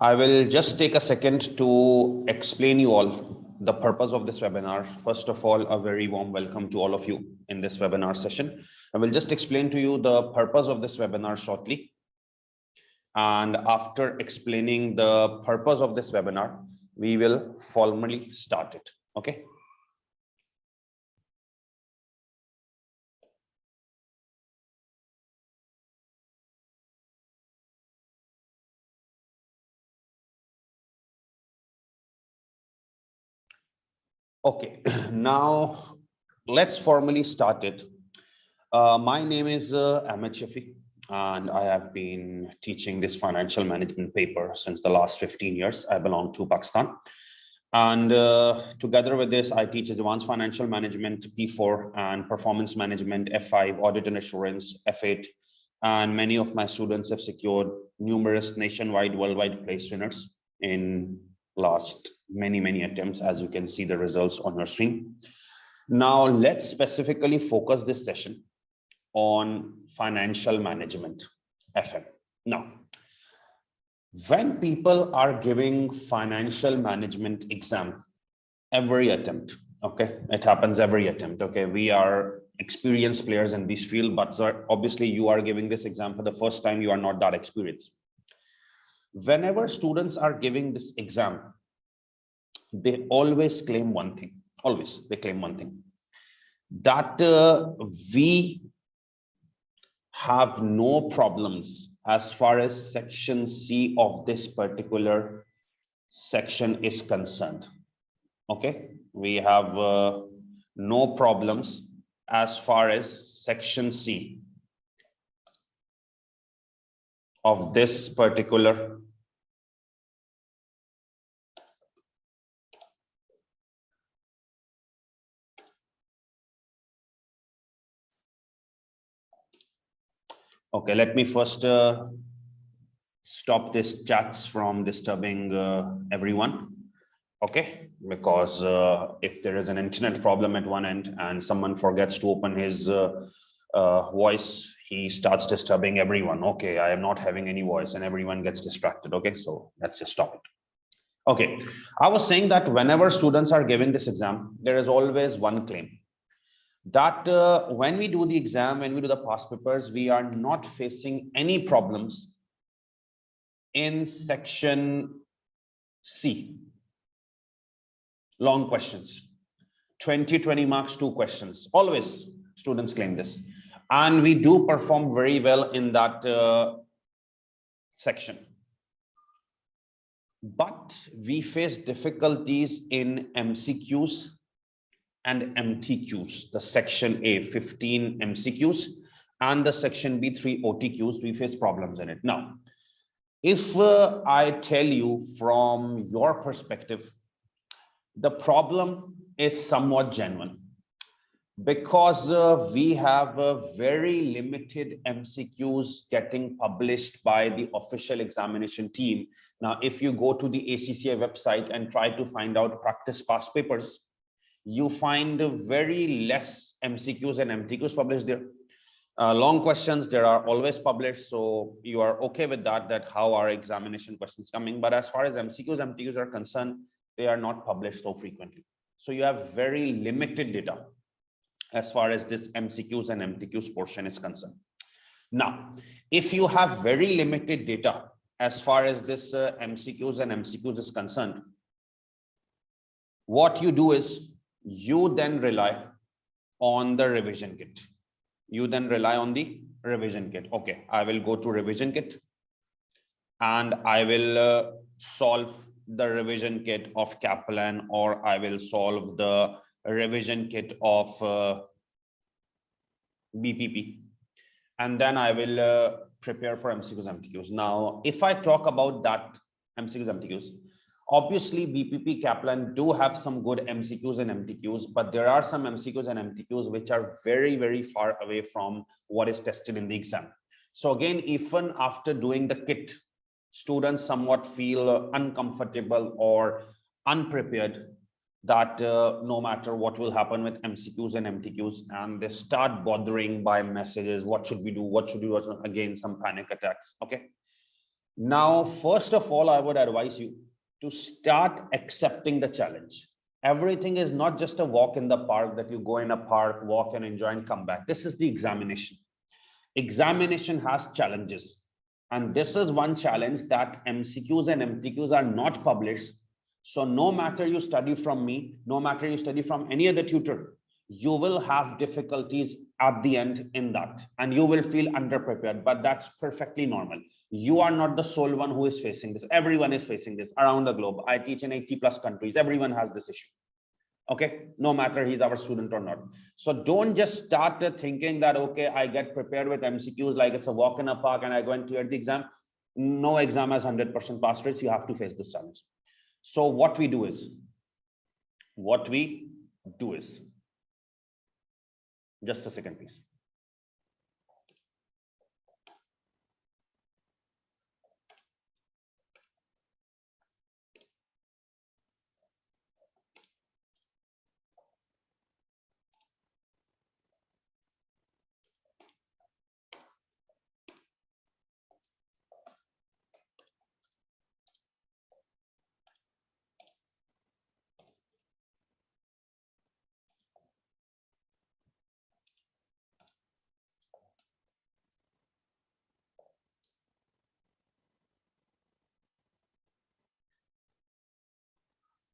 I will just take a second to explain you all the purpose of this webinar. First of all, a very warm welcome to all of you in this webinar session. I will just explain to you the purpose of this webinar shortly. And after explaining the purpose of this webinar, we will formally start it. Okay. Okay, now let's formally start it. My name is Ahmed Shafi, and I have been teaching this financial management paper since the last 15 years. I belong to Pakistan. And together with this, I teach advanced financial management, P4, and performance management, F5, audit and assurance, F8. And many of my students have secured numerous nationwide, worldwide place winners in last many attempts, as you can see the results on your screen. Now, let's specifically focus this session on financial management, FM. Now, when people are giving financial management exam, every attempt, okay, it happens every attempt, okay, we are experienced players in this field, but obviously you are giving this exam for the first time, you are not that experienced. Whenever students are giving this exam, they always claim one thing, that we have no problems as far as section C of this particular section is concerned. Okay, we have no problems as far as section C of this particular okay, let me first stop this chats from disturbing everyone. Okay, because if there is an internet problem at one end and someone forgets to open his voice, he starts disturbing everyone. Okay, I am not having any voice and everyone gets distracted. Okay, so let's just stop it. Okay, I was saying that whenever students are giving this exam, there is always one claim that when we do the exam, when we do the past papers, we are not facing any problems in section C. Long questions, 20 marks, 2 questions. Always students claim this. And we do perform very well in that section. But we face difficulties in MCQs and MTQs, the section A, 15 MCQs, and the section B, 3 OTQs, we face problems in it. Now, if I tell you from your perspective, the problem is somewhat genuine because we have very limited MCQs getting published by the official examination team. Now, if you go to the ACCA website and try to find out practice past papers, you find very less MCQs and MTQs published there. Long questions, there are always published, so you are okay with that how are examination questions coming. But as far as MCQs, MTQs are concerned, they are not published so frequently. So you have very limited data as far as this MCQs and MTQs portion is concerned. Now, if you have very limited data as far as this MCQs and MCQs is concerned, what you do is you then rely on the revision kit. Okay, I will go to revision kit and I will solve the revision kit of Kaplan, or I will solve the revision kit of BPP, and then I will prepare for MCQs, MTQs. Now, if I talk about that MCQs, MTQs, obviously BPP, Kaplan do have some good MCQs and MTQs, but there are some MCQs and MTQs which are very far away from what is tested in the exam. So again, even after doing the kit, students somewhat feel uncomfortable or unprepared that no matter what will happen with MCQs and MTQs, and they start bothering by messages, what should we do, again, some panic attacks. Okay, Now, first of all, I would advise you to start accepting the challenge. Everything is not just a walk in the park that you go in a park, walk and enjoy and come back. This is the examination. Examination has challenges. And this is one challenge that MCQs and MTQs are not published. So no matter you study from me, no matter you study from any other tutor, you will have difficulties at the end in that, and you will feel underprepared, but that's perfectly normal. You are not the sole one who is facing this. Everyone is facing this around the globe. I teach in 80+ countries. Everyone has this issue. Okay, no matter he's our student or not. So don't just start thinking that, okay, I get prepared with MCQs like it's a walk in a park and I go and clear the exam. No exam has 100% pass rates. You have to face this challenge. So what we do is, just a second, please.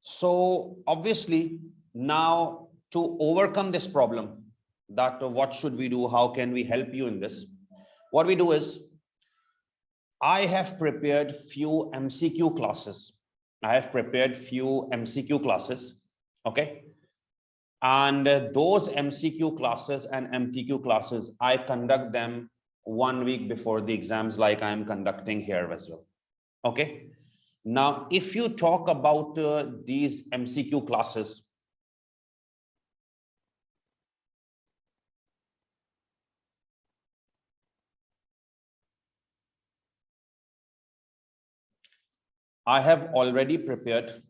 So obviously, now to overcome this problem, that what should we do? How can we help you in this? What we do is, I have prepared few MCQ classes. Okay. And those MCQ classes and MTQ classes, I conduct them 1 week before the exams, like I am conducting here as well. Okay. Now, if you talk about these MCQ classes, I have already prepared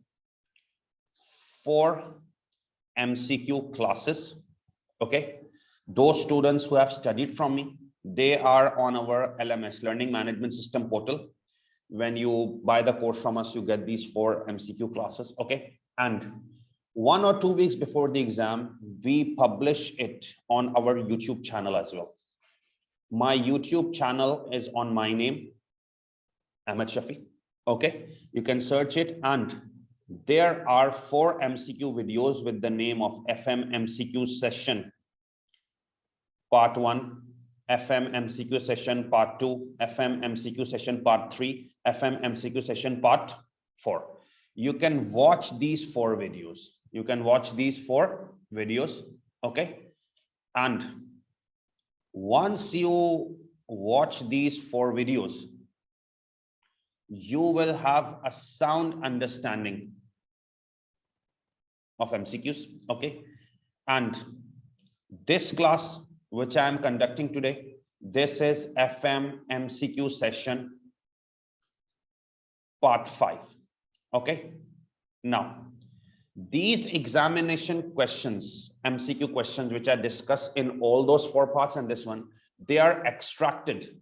4 MCQ classes. Okay. Those students who have studied from me, they are on our LMS, Learning Management System portal. When you buy the course from us, you get these 4 MCQ classes. Okay. And 1 or 2 weeks before the exam, we publish it on our YouTube channel as well. My YouTube channel is on my name, Ahmed Shafi. Okay. You can search it, and there are 4 MCQ videos with the name of FM MCQ session part 1, FM MCQ session part 2, FM MCQ session part 3, FM MCQ session part 4. You can watch these 4 videos. Okay. And once you watch these 4 videos, you will have a sound understanding of MCQs. Okay. And this class, which I am conducting today, this is FM MCQ session part 5. Okay. Now, these examination questions, MCQ questions, which are discussed in all those 4 parts and this one, they are extracted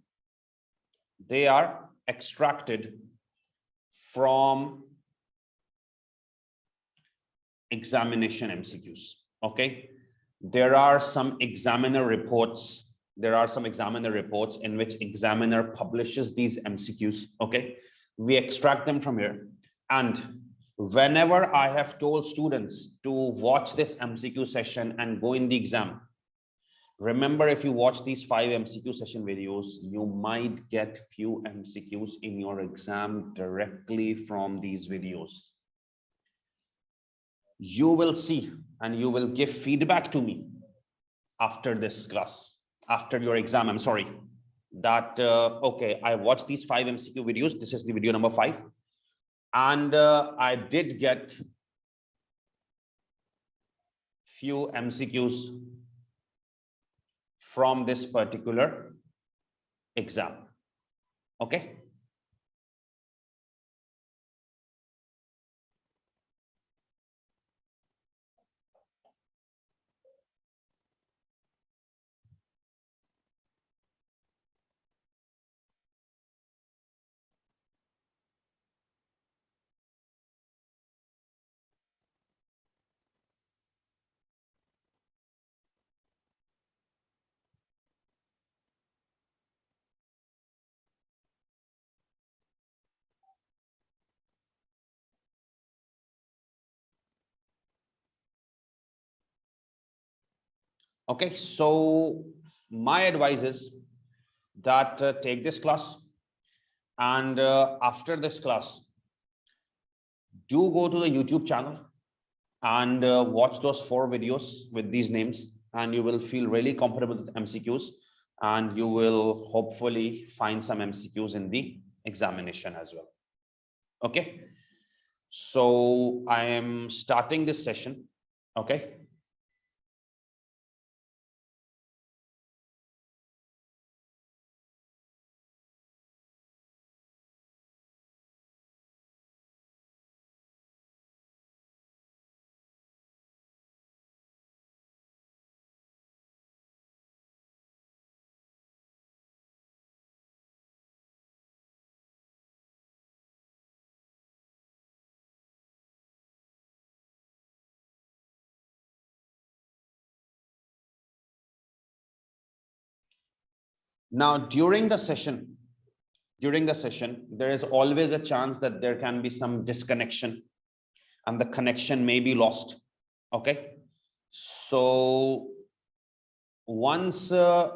from examination MCQs. Okay. There are some examiner reports in which examiner publishes these MCQs. Okay. We extract them from here. And whenever I have told students to watch this MCQ session and go in the exam, remember, if you watch these 5 MCQ session videos, you might get few MCQs in your exam directly from these videos. You will see and you will give feedback to me after this class, after your exam, I'm sorry, that, okay, I watched these 5 MCQ videos. This is the video number 5. And I did get few MCQs from this particular exam. Okay. Okay, so my advice is that take this class, and after this class, do go to the YouTube channel and watch those 4 videos with these names, and you will feel really comfortable with MCQs, and you will hopefully find some MCQs in the examination as well. Okay, so I am starting this session. Okay. Now, during the session, there is always a chance that there can be some disconnection and the connection may be lost. Okay. So once there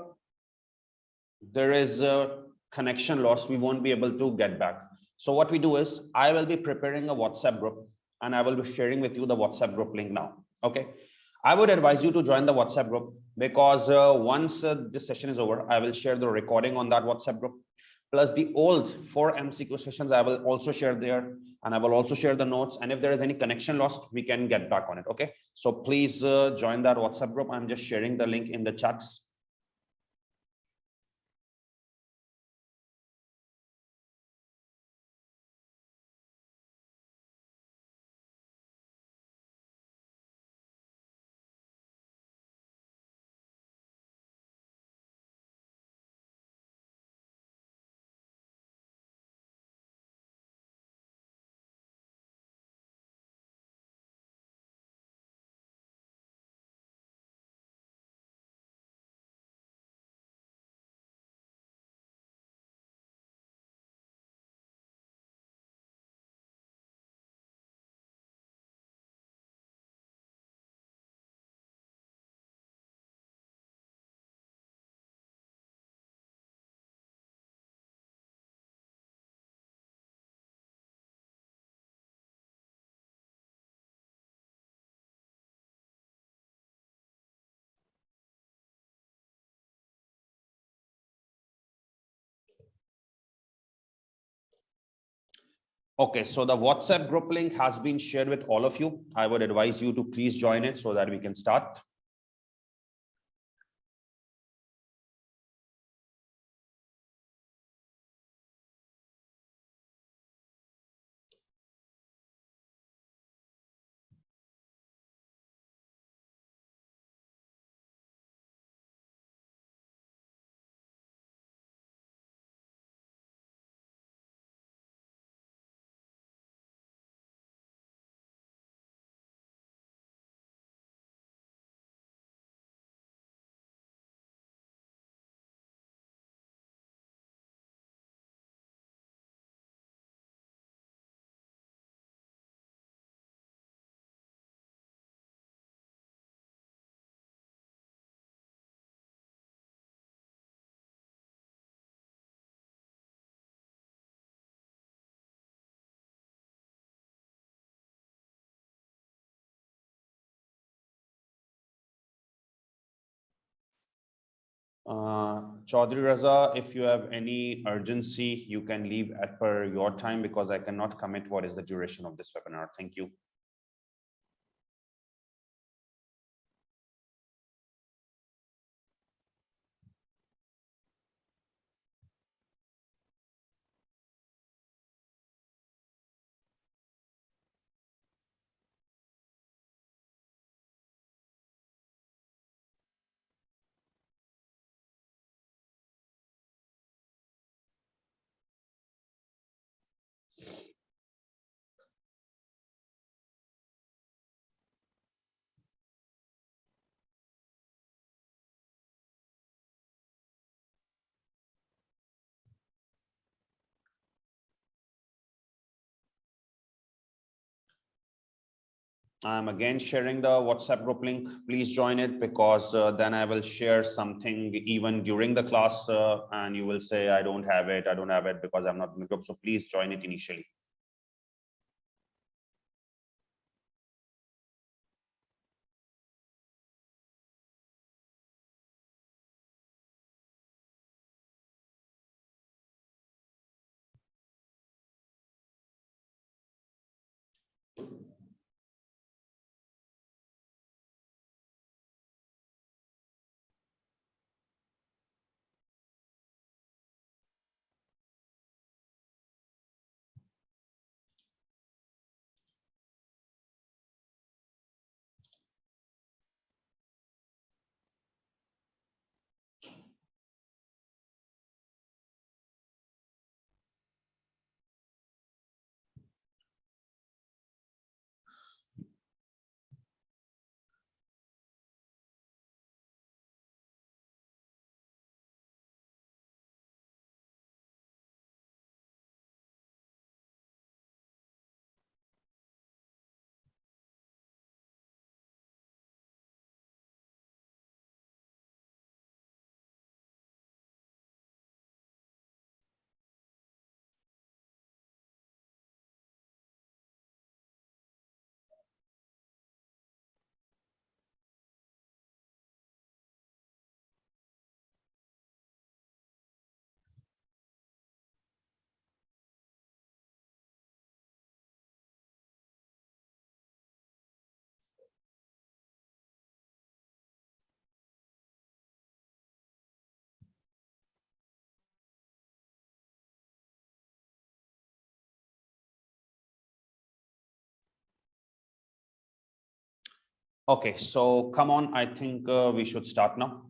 is a connection loss, we won't be able to get back. So what we do is I will be preparing a WhatsApp group and I will be sharing with you the WhatsApp group link now. Okay. I would advise you to join the WhatsApp group because once this session is over, I will share the recording on that WhatsApp group. Plus the old 4 MCQ sessions, I will also share there, and I will also share the notes. And if there is any connection lost, we can get back on it. Okay. So please join that WhatsApp group. I'm just sharing the link in the chats. Okay, so the WhatsApp group link has been shared with all of you. I would advise you to please join it so that we can start. Chaudhry Raza, if you have any urgency, you can leave at per your time because I cannot commit what is the duration of this webinar. Thank you. I'm again sharing the WhatsApp group link. Please join it, because then I will share something even during the class, and you will say, I don't have it because I'm not in the group. So please join it initially. Okay, so come on, I think we should start now.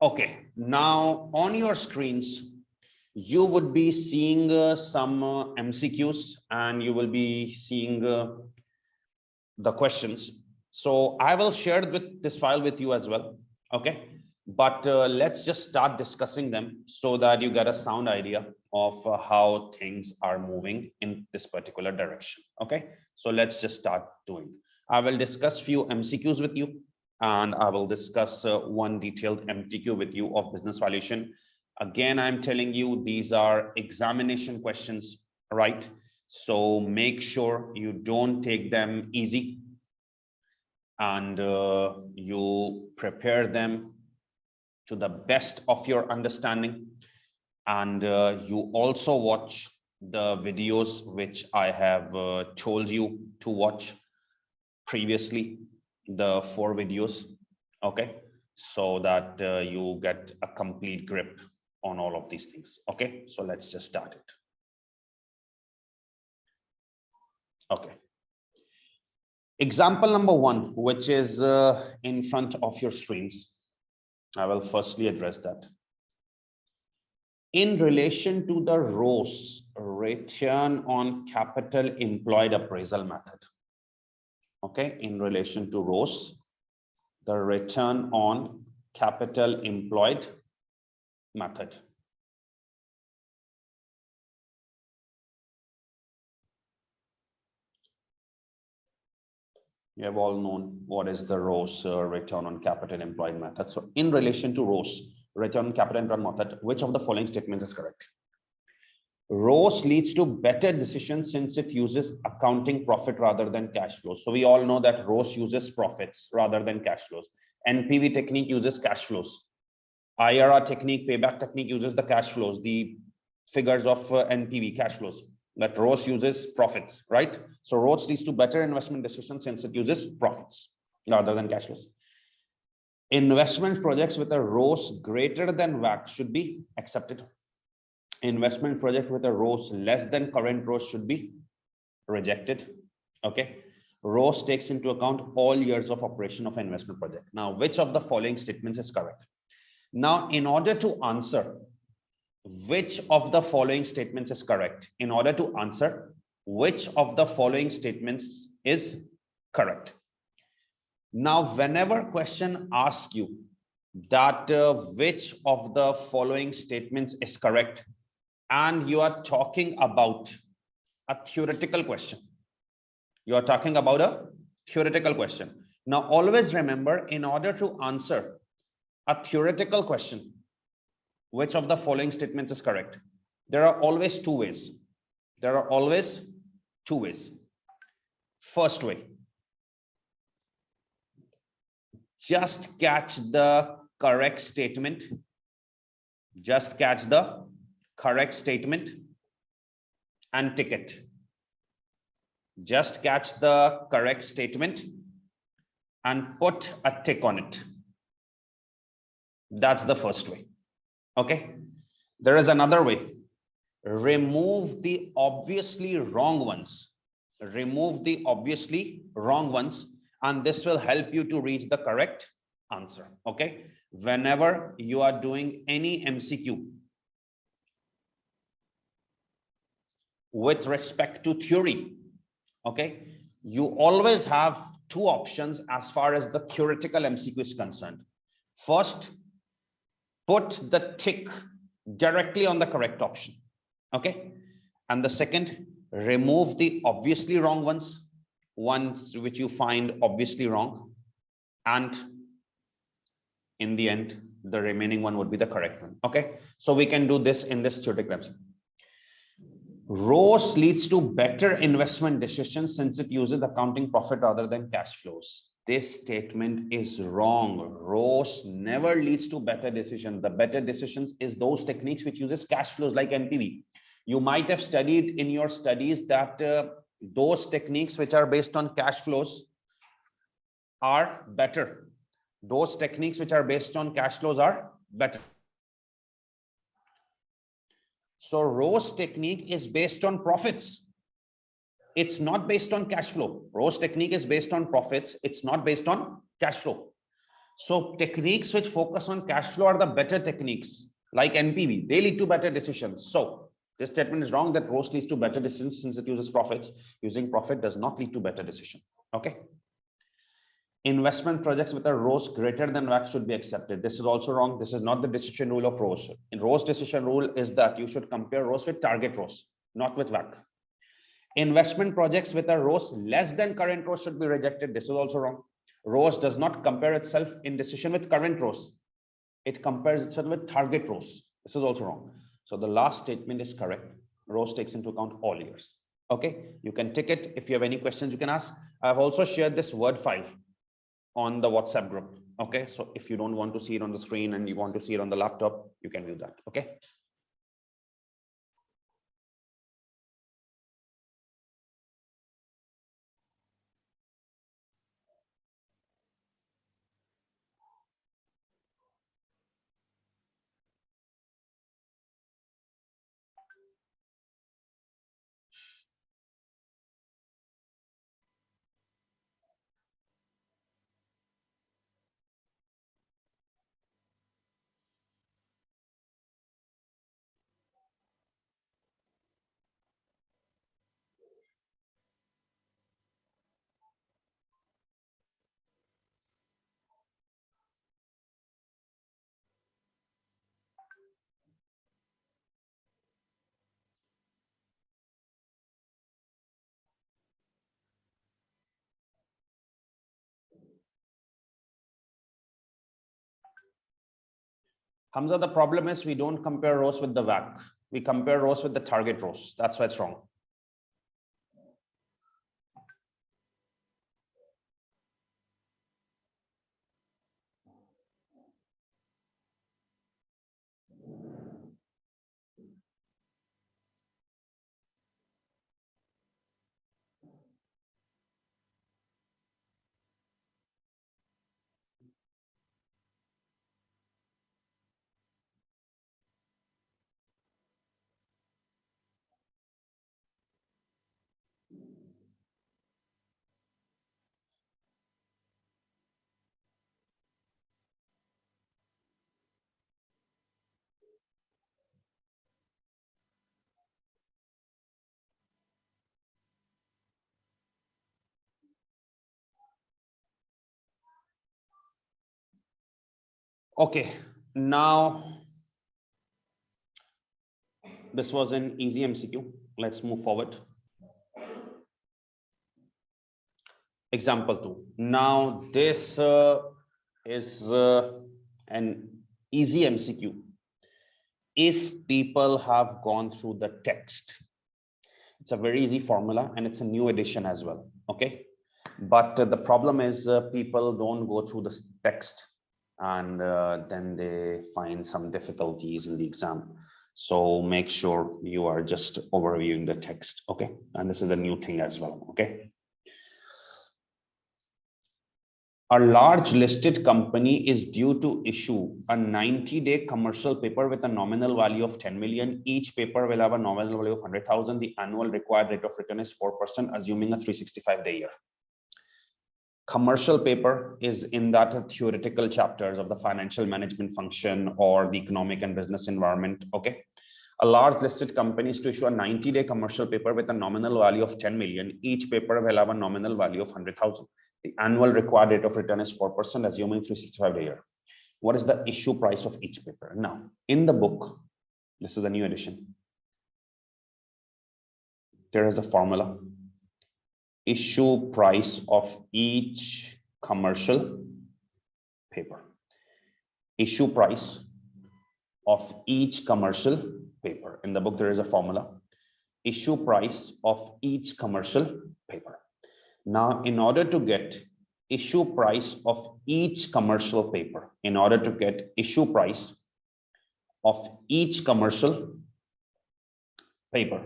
Okay, now on your screens, you would be seeing some MCQs, and you will be seeing the questions. So I will share this file with you as well. Okay, but let's just start discussing them so that you get a sound idea of how things are moving in this particular direction. Okay, so let's just start doing. I will discuss few MCQs with you, and I will discuss one detailed MTQ with you of business valuation. Again, I'm telling you, these are examination questions, right? So make sure you don't take them easy, and you prepare them to the best of your understanding. And you also watch the videos which I have told you to watch previously, the 4 videos. Okay, so that you get a complete grip on all of these things. Okay, so let's just start it. Okay, example number 1, which is in front of your screens. I will firstly address that. In relation to the ROCE, return on capital employed appraisal method. Okay, in relation to ROCE, the return on capital employed method. You have all known what is the ROCE, return on capital employed method. So in relation to ROCE, return on capital employed method, which of the following statements is correct? ROCE leads to better decisions since it uses accounting profit rather than cash flows. So we all know that ROCE uses profits rather than cash flows. NPV technique uses cash flows. IRR technique, payback technique uses the cash flows, the figures of NPV cash flows. But ROAS uses profits, right? So ROAS leads to better investment decisions since it uses profits rather than cash flows. Investment projects with a ROAS greater than WACC should be accepted. Investment project with a ROAS less than current ROAS should be rejected. Okay. ROAS takes into account all years of operation of an investment project. Now, which of the following statements is correct? Now, in order to answer which of the following statements is correct, in order to answer which of the following statements is correct. Now, whenever question asks you that which of the following statements is correct, and you are talking about a theoretical question, you are talking about a theoretical question. Now, always remember, in order to answer a theoretical question, which of the following statements is correct, there are always two ways. There are always two ways. First way, just catch the correct statement. Just catch the correct statement and tick it. Just catch the correct statement and put a tick on it. That's the first way. Okay. There is another way. Remove the obviously wrong ones. Remove the obviously wrong ones, and this will help you to reach the correct answer. Okay. Whenever you are doing any MCQ with respect to theory, okay, you always have two options as far as the theoretical MCQ is concerned. First, put the tick directly on the correct option. Okay. And the second, remove the obviously wrong ones which you find obviously wrong, and in the end, the remaining one would be the correct one. Okay. So we can do this in this theoretical MCQ. ROAS leads to better investment decisions since it uses accounting profit rather than cash flows. This statement is wrong. ROAS never leads to better decisions. The better decisions is those techniques which uses cash flows like NPV. You might have studied in your studies that those techniques which are based on cash flows are better. Those techniques which are based on cash flows are better. So ROAS technique is based on profits. It's not based on cash flow. ROAS technique is based on profits. It's not based on cash flow. So techniques which focus on cash flow are the better techniques like NPV. They lead to better decisions. So this statement is wrong that ROAS leads to better decisions since it uses profits. Using profit does not lead to better decision. Okay. Investment projects with a ROAS greater than WACC should be accepted. This is also wrong. This is not the decision rule of ROAS. In ROAS, decision rule is that you should compare ROAS with target ROAS, not with WACC. Investment projects with a ROAS less than current ROAS should be rejected. This is also wrong. ROAS does not compare itself in decision with current ROAS. It compares itself with target ROAS. This is also wrong. So the last statement is correct. ROAS takes into account all years. Okay, you can tick it. If you have any questions, you can ask. I've also shared this Word file on the WhatsApp group. Okay, so if you don't want to see it on the screen and you want to see it on the laptop, you can view that. Okay. Hamza, the problem is we don't compare ROAS with the WACC. We compare ROAS with the target ROAS. That's why it's wrong. Okay, now this was an easy MCQ. Let's move forward. Example 2. Now this is an easy MCQ. If people have gone through the text, it's a very easy formula and it's a new edition as well. Okay, but the problem is people don't go through the text and then they find some difficulties in the exam. So make sure you are just overviewing the text. Okay, and this is a new thing as well. Okay. A large listed company is due to issue a 90-day commercial paper with a nominal value of 10 million. Each paper will have a nominal value of 100,000. The annual required rate of return is 4%, assuming a 365-day year. Commercial paper is in that theoretical chapters of the financial management function or the economic and business environment. Okay. A large listed company is to issue a 90-day commercial paper with a nominal value of 10 million. Each paper will have a nominal value of 100,000. The annual required rate of return is 4%, assuming 365 a year. What is the issue price of each paper? Now, in the book, this is the new edition. There is a formula. Issue price of each commercial paper. Issue price of each commercial paper. In the book, there is a formula. Issue price of each commercial paper. Now, in order to get issue price of each commercial paper, in order to get issue price of each commercial paper,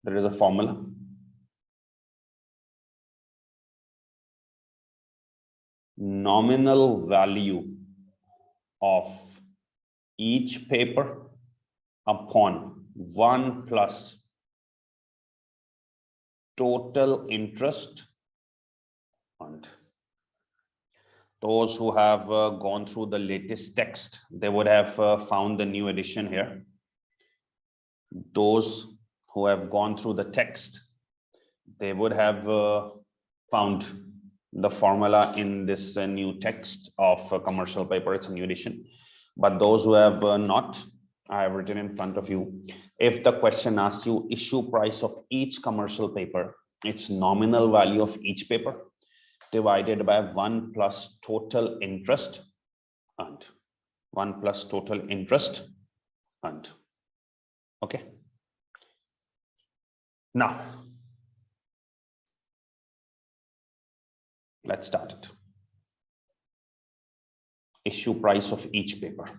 there is a formula. Nominal value of each paper upon 1 plus total interest earned. Those who have gone through the latest text, they would have found the new edition here. Those who have gone through the text, they would have found the formula in this new text of commercial paper. It's a new edition. But those who have not, I have written in front of you. If the question asks you issue price of each commercial paper, it's nominal value of each paper divided by 1 plus total interest earned. 1 plus total interest earned. Okay. Now, let's start it. Issue price of each paper.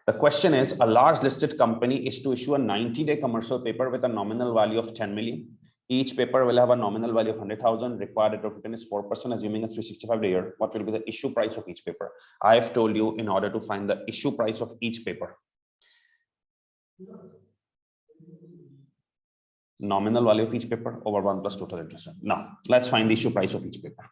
The question is, a large listed company is to issue a 90-day commercial paper with a nominal value of 10 million. Each paper will have a nominal value of 100,000. Required rate of return is 4%, assuming a 365-day year. What will be the issue price of each paper? I have told you, in order to find the issue price of each paper, nominal value of each paper over 1 plus total interest. Now, let's find the issue price of each paper.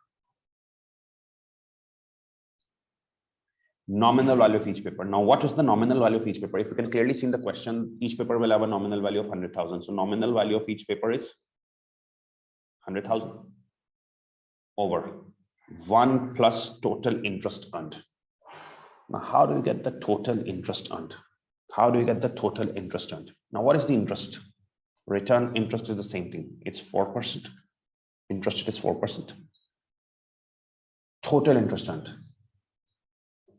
Nominal value of each paper. Now, what is the nominal value of each paper? If you can clearly see in the question, each paper will have a nominal value of 100,000. So nominal value of each paper is 100,000 over 1 plus total interest earned. Now, how do you get the total interest earned? How do you get the total interest earned? Now, what is the interest? Return interest is the same thing. It's 4%. Interest is 4%. Total interest earned.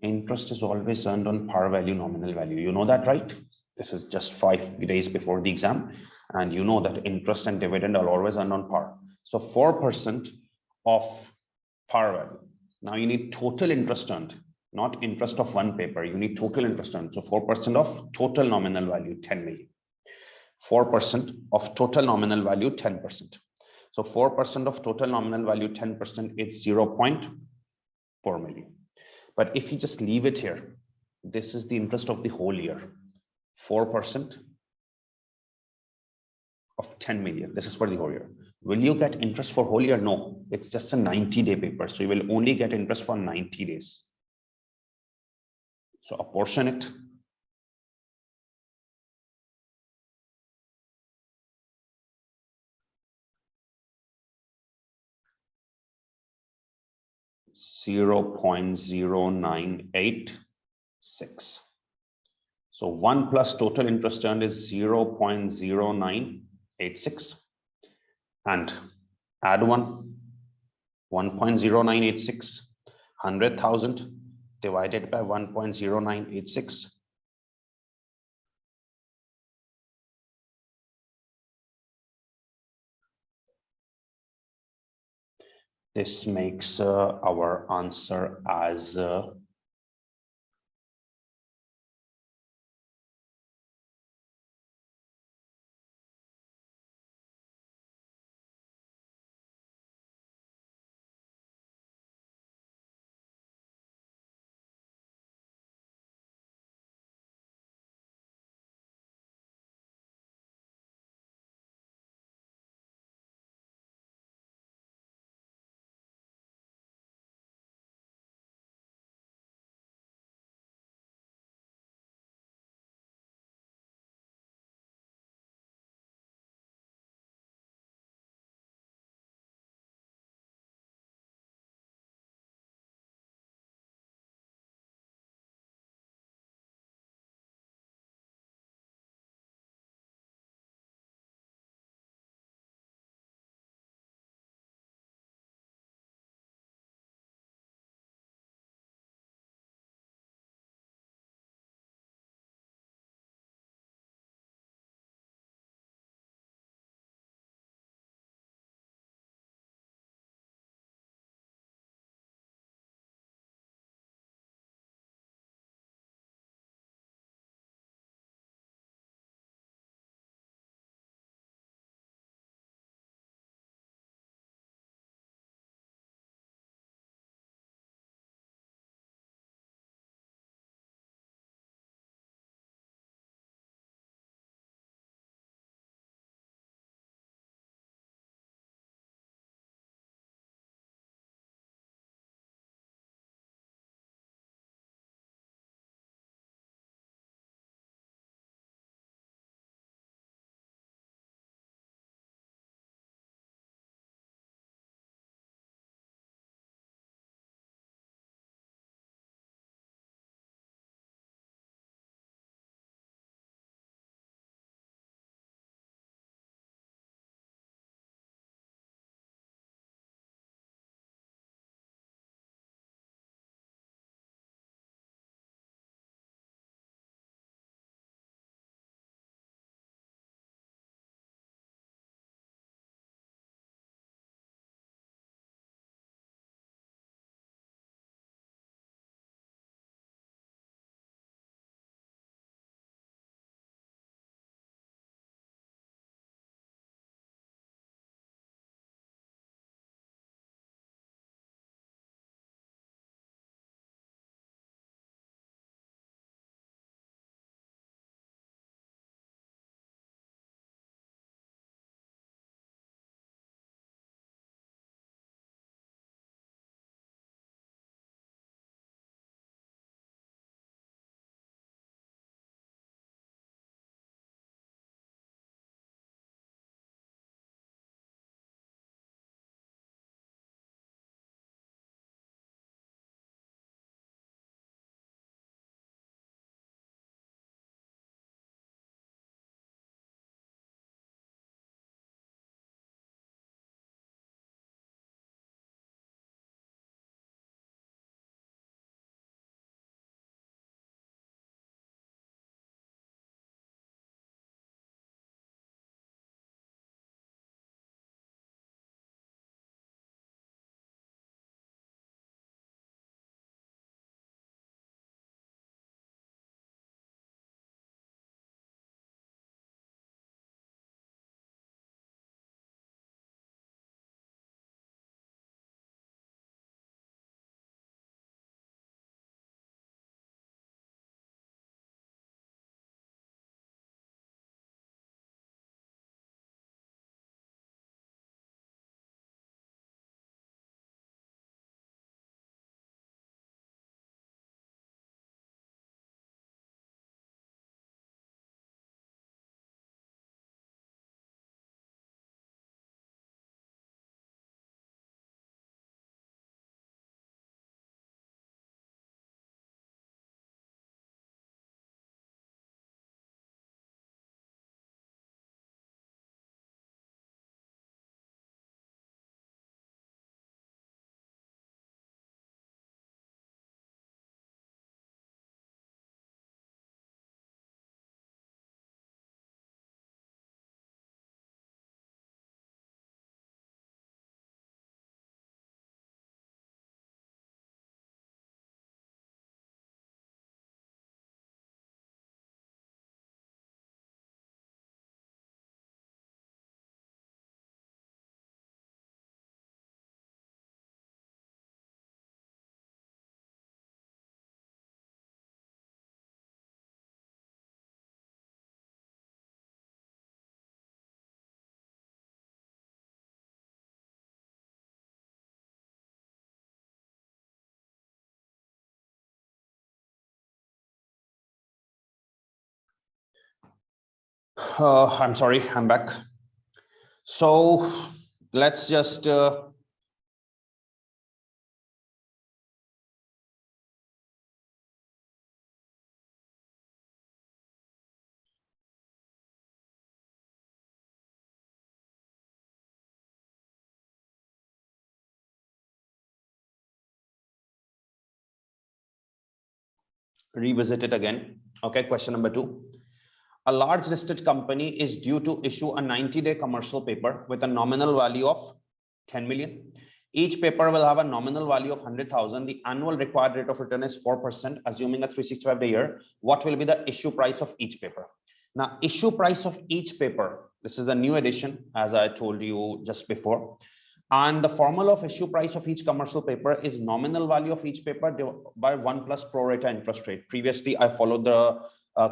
Interest is always earned on par value, nominal value. You know that, right? This is just 5 days before the exam. And you know that interest and dividend are always earned on par. So 4% of par value. Now you need total interest earned, not interest of one paper. You need total interest earned. So 4% of total nominal value, 10 million. 4% of total nominal value, 10%. So 4% of total nominal value, 10% is 0.4 million. But if you just leave it here, this is the interest of the whole year. 4% of 10 million. This is for the whole year. Will you get interest for whole year? No, it's just a 90-day paper. So you will only get interest for 90 days. So apportion it. 0.0986. So 1 plus total interest earned is 0.0986, and add 1.0986, 100,000 divided by 1.0986. This makes our answer as I'm sorry, I'm back. So let's just revisit it again. Okay, question number 2. A large listed company is due to issue a 90-day commercial paper with a nominal value of 10 million. Each paper will have a nominal value of 100,000. The annual required rate of return is 4%, assuming a 365-day year. What will be the issue price of each paper? Now, issue price of each paper, this is the new edition, as I told you just before. And the formula of issue price of each commercial paper is nominal value of each paper by 1 plus pro rata interest rate. Previously, I followed the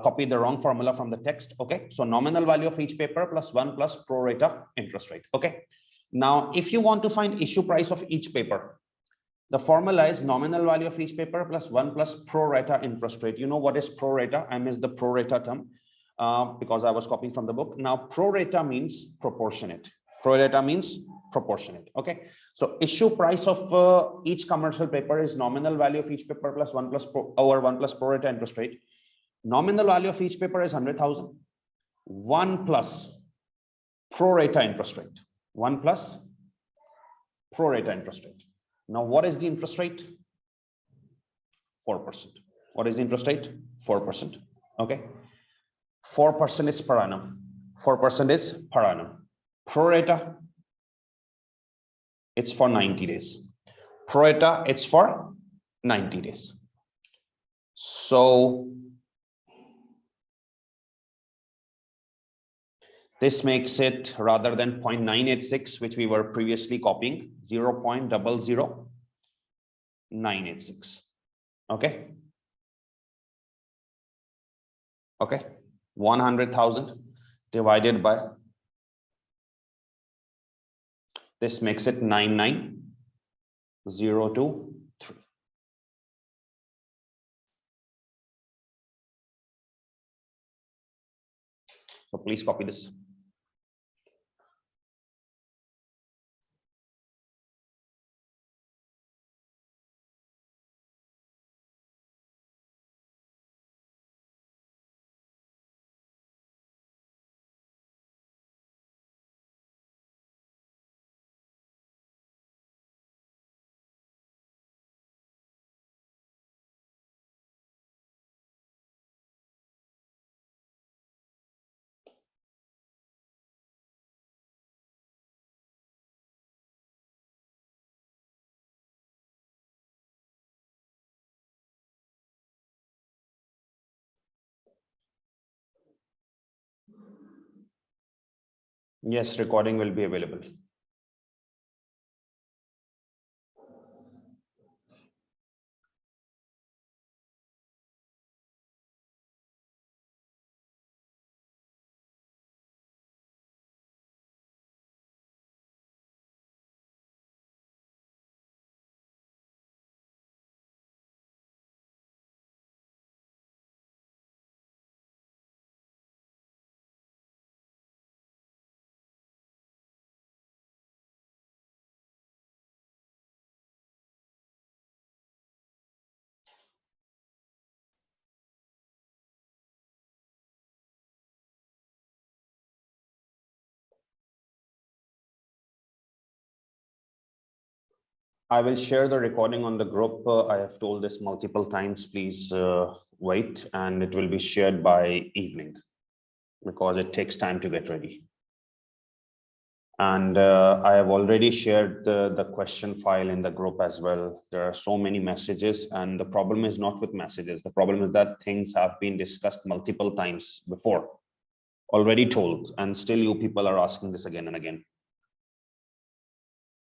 copied the wrong formula from the text. Okay, so nominal value of each paper plus 1 plus pro rata interest rate. Okay, now if you want to find issue price of each paper, the formula is nominal value of each paper plus 1 plus pro rata interest rate. You know what is pro rata? I missed the pro rata term because I was copying from the book. Now pro rata means proportionate. Pro rata means proportionate. Okay, so issue price of each commercial paper is nominal value of each paper plus 1 plus over 1 plus pro rata interest rate. Nominal value of each paper is 100,000. 1 plus pro rata interest rate. 1 plus pro rata interest rate. Now, what is the interest rate? 4%. What is the interest rate? 4%. Okay. 4% is per annum. 4% is per annum. Pro rata, it's for 90 days. Pro rata, it's for 90 days. So this makes it, rather than 0.986, which we were previously copying, 0.00986. Okay. Okay. 100,000 divided by, this makes it 99023. So please copy this. Yes, recording will be available. I will share the recording on the group. I have told this multiple times. Please wait, and it will be shared by evening because it takes time to get ready. And I have already shared the question file in the group as well. There are so many messages, and the problem is not with messages. The problem is that things have been discussed multiple times before, already told, and still you people are asking this again and again.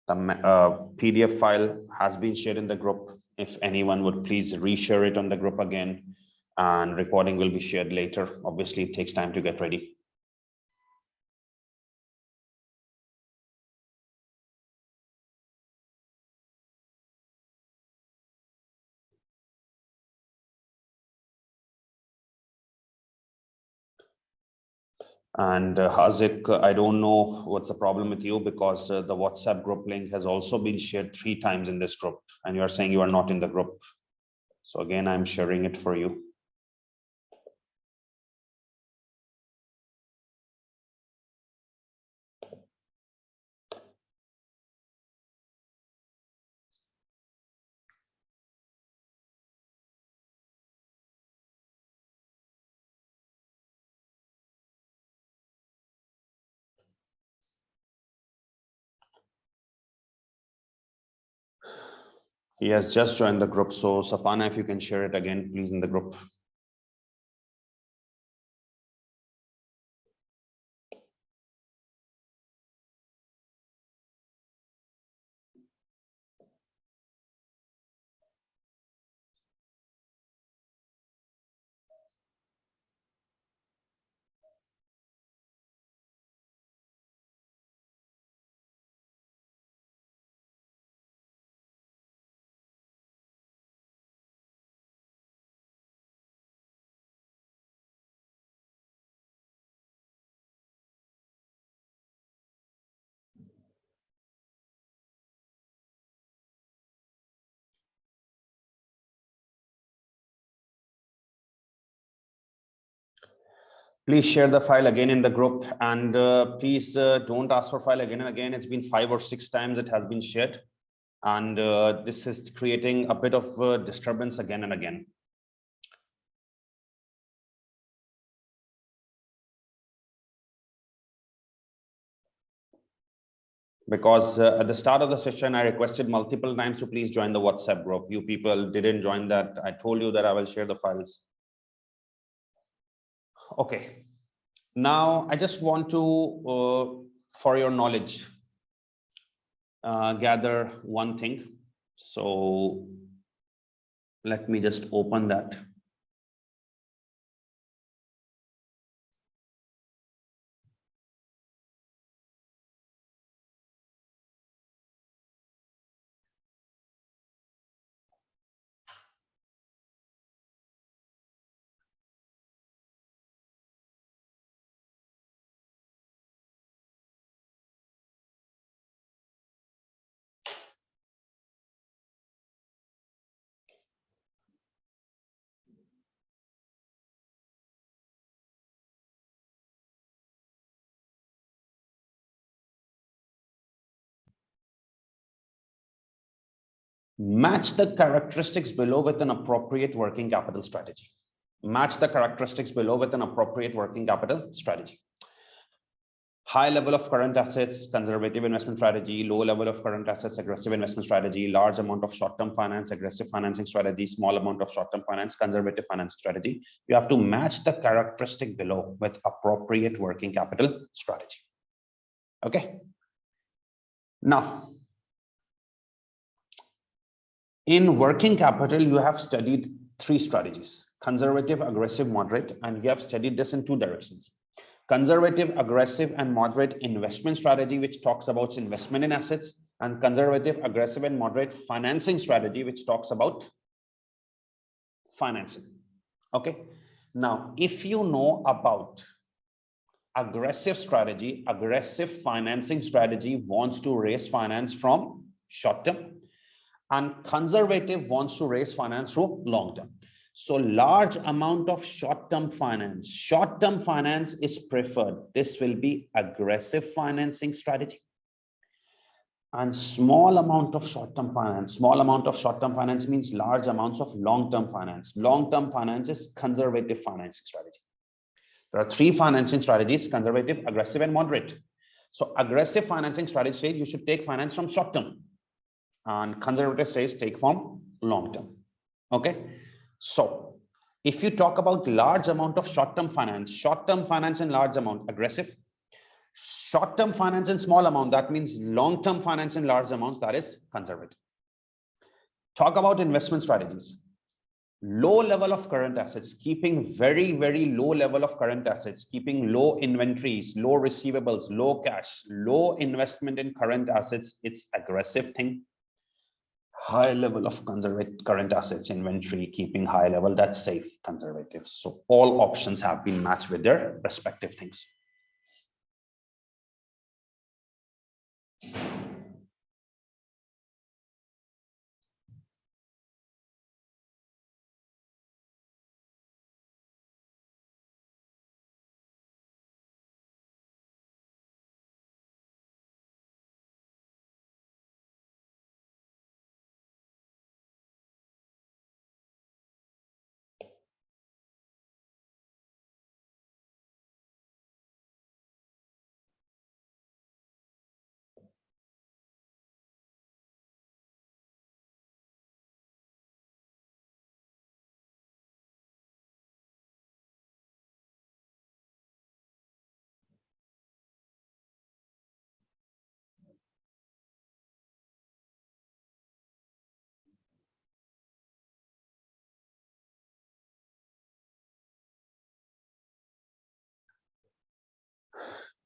The PDF file has been shared in the group. If anyone would please reshare it on the group again, and recording will be shared later. Obviously, it takes time to get ready. And Hazik, I don't know what's the problem with you, because the WhatsApp group link has also been shared 3 times in this group, and you are saying you are not in the group. So again, I'm sharing it for you. He has just joined the group. So Sapana, if you can share it again, please, in the group. Please share the file again in the group, and please don't ask for file again and again. It's been 5 or 6 times it has been shared, and this is creating a bit of disturbance again and again. Because at the start of the session, I requested multiple times to please join the WhatsApp group. You people didn't join that. I told you that I will share the files. Okay. Now, I just want to, for your knowledge, gather one thing. So let me just open that. Match the characteristics below with an appropriate working capital strategy. Match the characteristics below with an appropriate working capital strategy. High level of current assets, conservative investment strategy; low level of current assets, aggressive investment strategy; large amount of short-term finance, aggressive financing strategy; small amount of short-term finance, conservative finance strategy. You have to match the characteristic below with appropriate working capital strategy. Okay. Now, in working capital, you have studied 3 strategies: conservative, aggressive, moderate, and you have studied this in 2 directions. Conservative, aggressive, and moderate investment strategy, which talks about investment in assets, and conservative, aggressive, and moderate financing strategy, which talks about financing. Okay. Now, if you know about aggressive strategy, aggressive financing strategy wants to raise finance from short term, and conservative wants to raise finance through long term. So large amount of short-term finance. Short-term finance is preferred. This will be aggressive financing strategy. And small amount of short-term finance. Small amount of short-term finance means large amounts of long-term finance. Long-term finance is conservative financing strategy. There are 3 financing strategies: conservative, aggressive, and moderate. So aggressive financing strategy says you should take finance from short-term, and conservative says take from long-term. Okay. So if you talk about large amount of short-term finance and large amount, aggressive; short-term finance and small amount, that means long-term finance in large amounts, that is conservative. Talk about investment strategies. Low level of current assets, keeping very, very low level of current assets, keeping low inventories, low receivables, low cash, low investment in current assets, it's aggressive thing. High level of conservative current assets, inventory, keeping high level, that's safe, conservative. So all options have been matched with their respective things.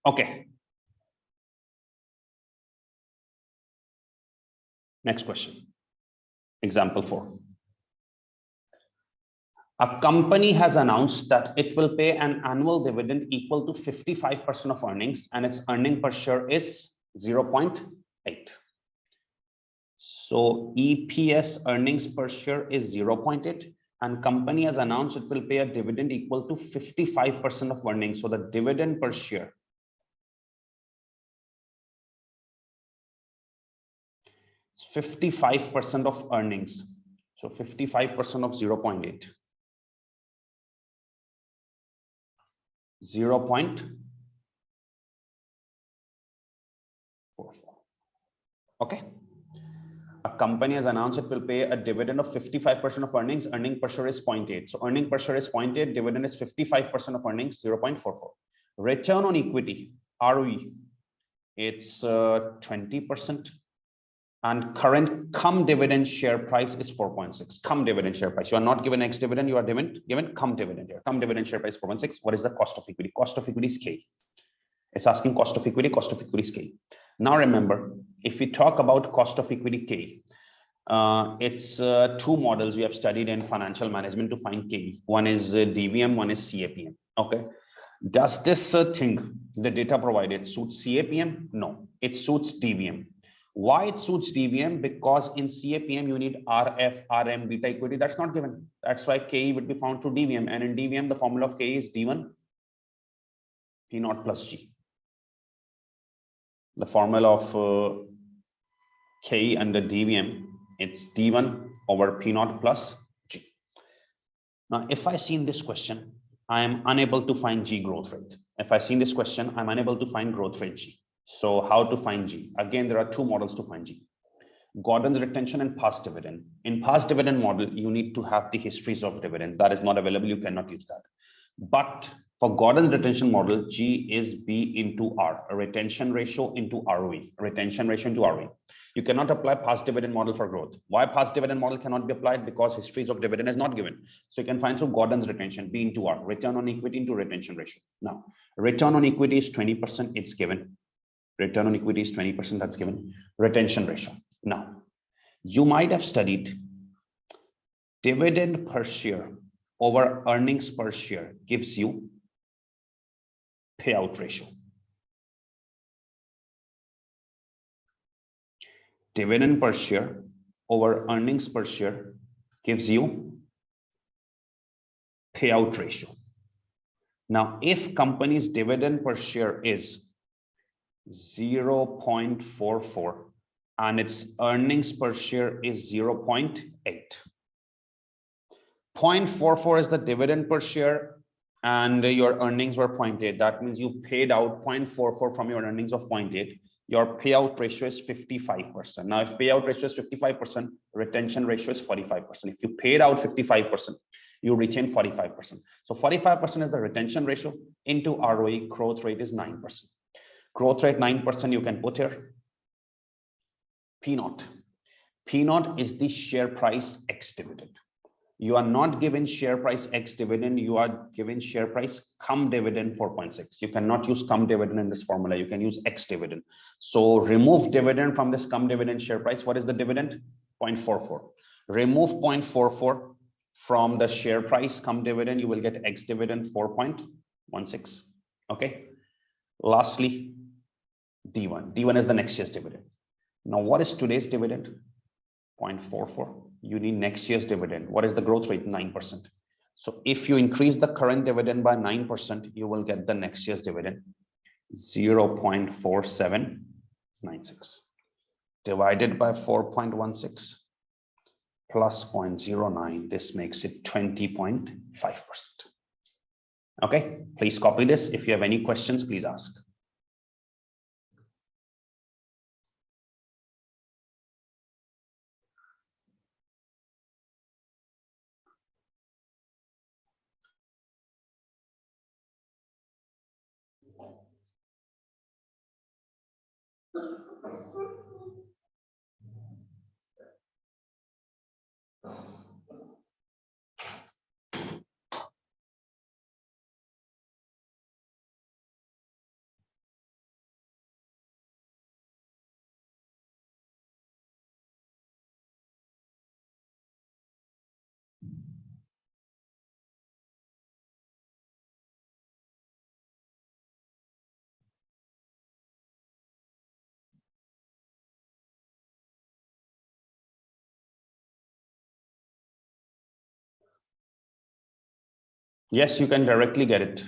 Okay. Next question. Example 4. A company has announced that it will pay an annual dividend equal to 55% of earnings, and its earning per share is 0.8. So EPS, earnings per share, is 0.8, and company has announced it will pay a dividend equal to 55% of earnings. So the dividend per share is 55% of earnings. So 55% of 0.8. 0.44. Okay. A company has announced it will pay a dividend of 55% of earnings. Earning per share is 0.8. So earning per share is 0.8. Dividend is 55% of earnings, 0.44. Return on equity, ROE, it's 20. And current cum dividend share price is 4.6. Cum dividend share price. You are not given X dividend, you are given cum dividend here. Cum dividend share price 4.6. What is the cost of equity? Cost of equity is K. It's asking cost of equity is K. Now remember, if we talk about cost of equity K, it's two models we have studied in financial management to find K. One is DVM, one is CAPM. Okay. Does this thing, the data provided, suit CAPM? No, it suits DVM. Why it suits DVM? Because in CAPM you need RF, RM, beta equity. That's not given. That's why K would be found through DVM. And in DVM, the formula of K is D1 P naught plus G. The formula of K under DVM, it's D1 over P naught plus G. Now, if I see in this question, I am unable to find G growth rate. If I see in this question, I'm unable to find growth rate G. So how to find G? Again, there are two models to find G. Gordon's retention and past dividend. In past dividend model, you need to have the histories of dividends. That is not available. You cannot use that. But for Gordon's retention model, G is B into R, a retention ratio into ROE, retention ratio into ROE. You cannot apply past dividend model for growth. Why past dividend model cannot be applied? Because histories of dividend is not given. So you can find through Gordon's retention, B into R, return on equity into retention ratio. Now, return on equity is 20%, it's given. Return on equity is 20%, that's given. Retention ratio. Now, you might have studied dividend per share over earnings per share gives you payout ratio. Dividend per share over earnings per share gives you payout ratio. Now, if company's dividend per share is 0.44 and its earnings per share is 0.8. 0.44 is the dividend per share and your earnings were 0.8. That means you paid out 0.44 from your earnings of 0.8. Your payout ratio is 55%. Now, if payout ratio is 55%, retention ratio is 45%. If you paid out 55%, you retain 45%. So 45% is the retention ratio into ROE. Growth rate is 9%. Growth rate 9%, you can put here P naught. P naught is the share price X dividend. You are not given share price X dividend, you are given share price cum dividend 4.6. You cannot use cum dividend in this formula, you can use X dividend. So remove dividend from this cum dividend share price. What is the dividend? 0.44. Remove 0.44 from the share price cum dividend, you will get X dividend 4.16. Okay. Lastly, D1. D1 is the next year's dividend. Now, what is today's dividend? 0.44. You need next year's dividend. What is the growth rate? 9%. So if you increase the current dividend by 9%, you will get the next year's dividend 0.4796 divided by 4.16 plus 0.09. This makes it 20.5%. Okay, please copy this. If you have any questions, please ask. Yes, you can directly get it.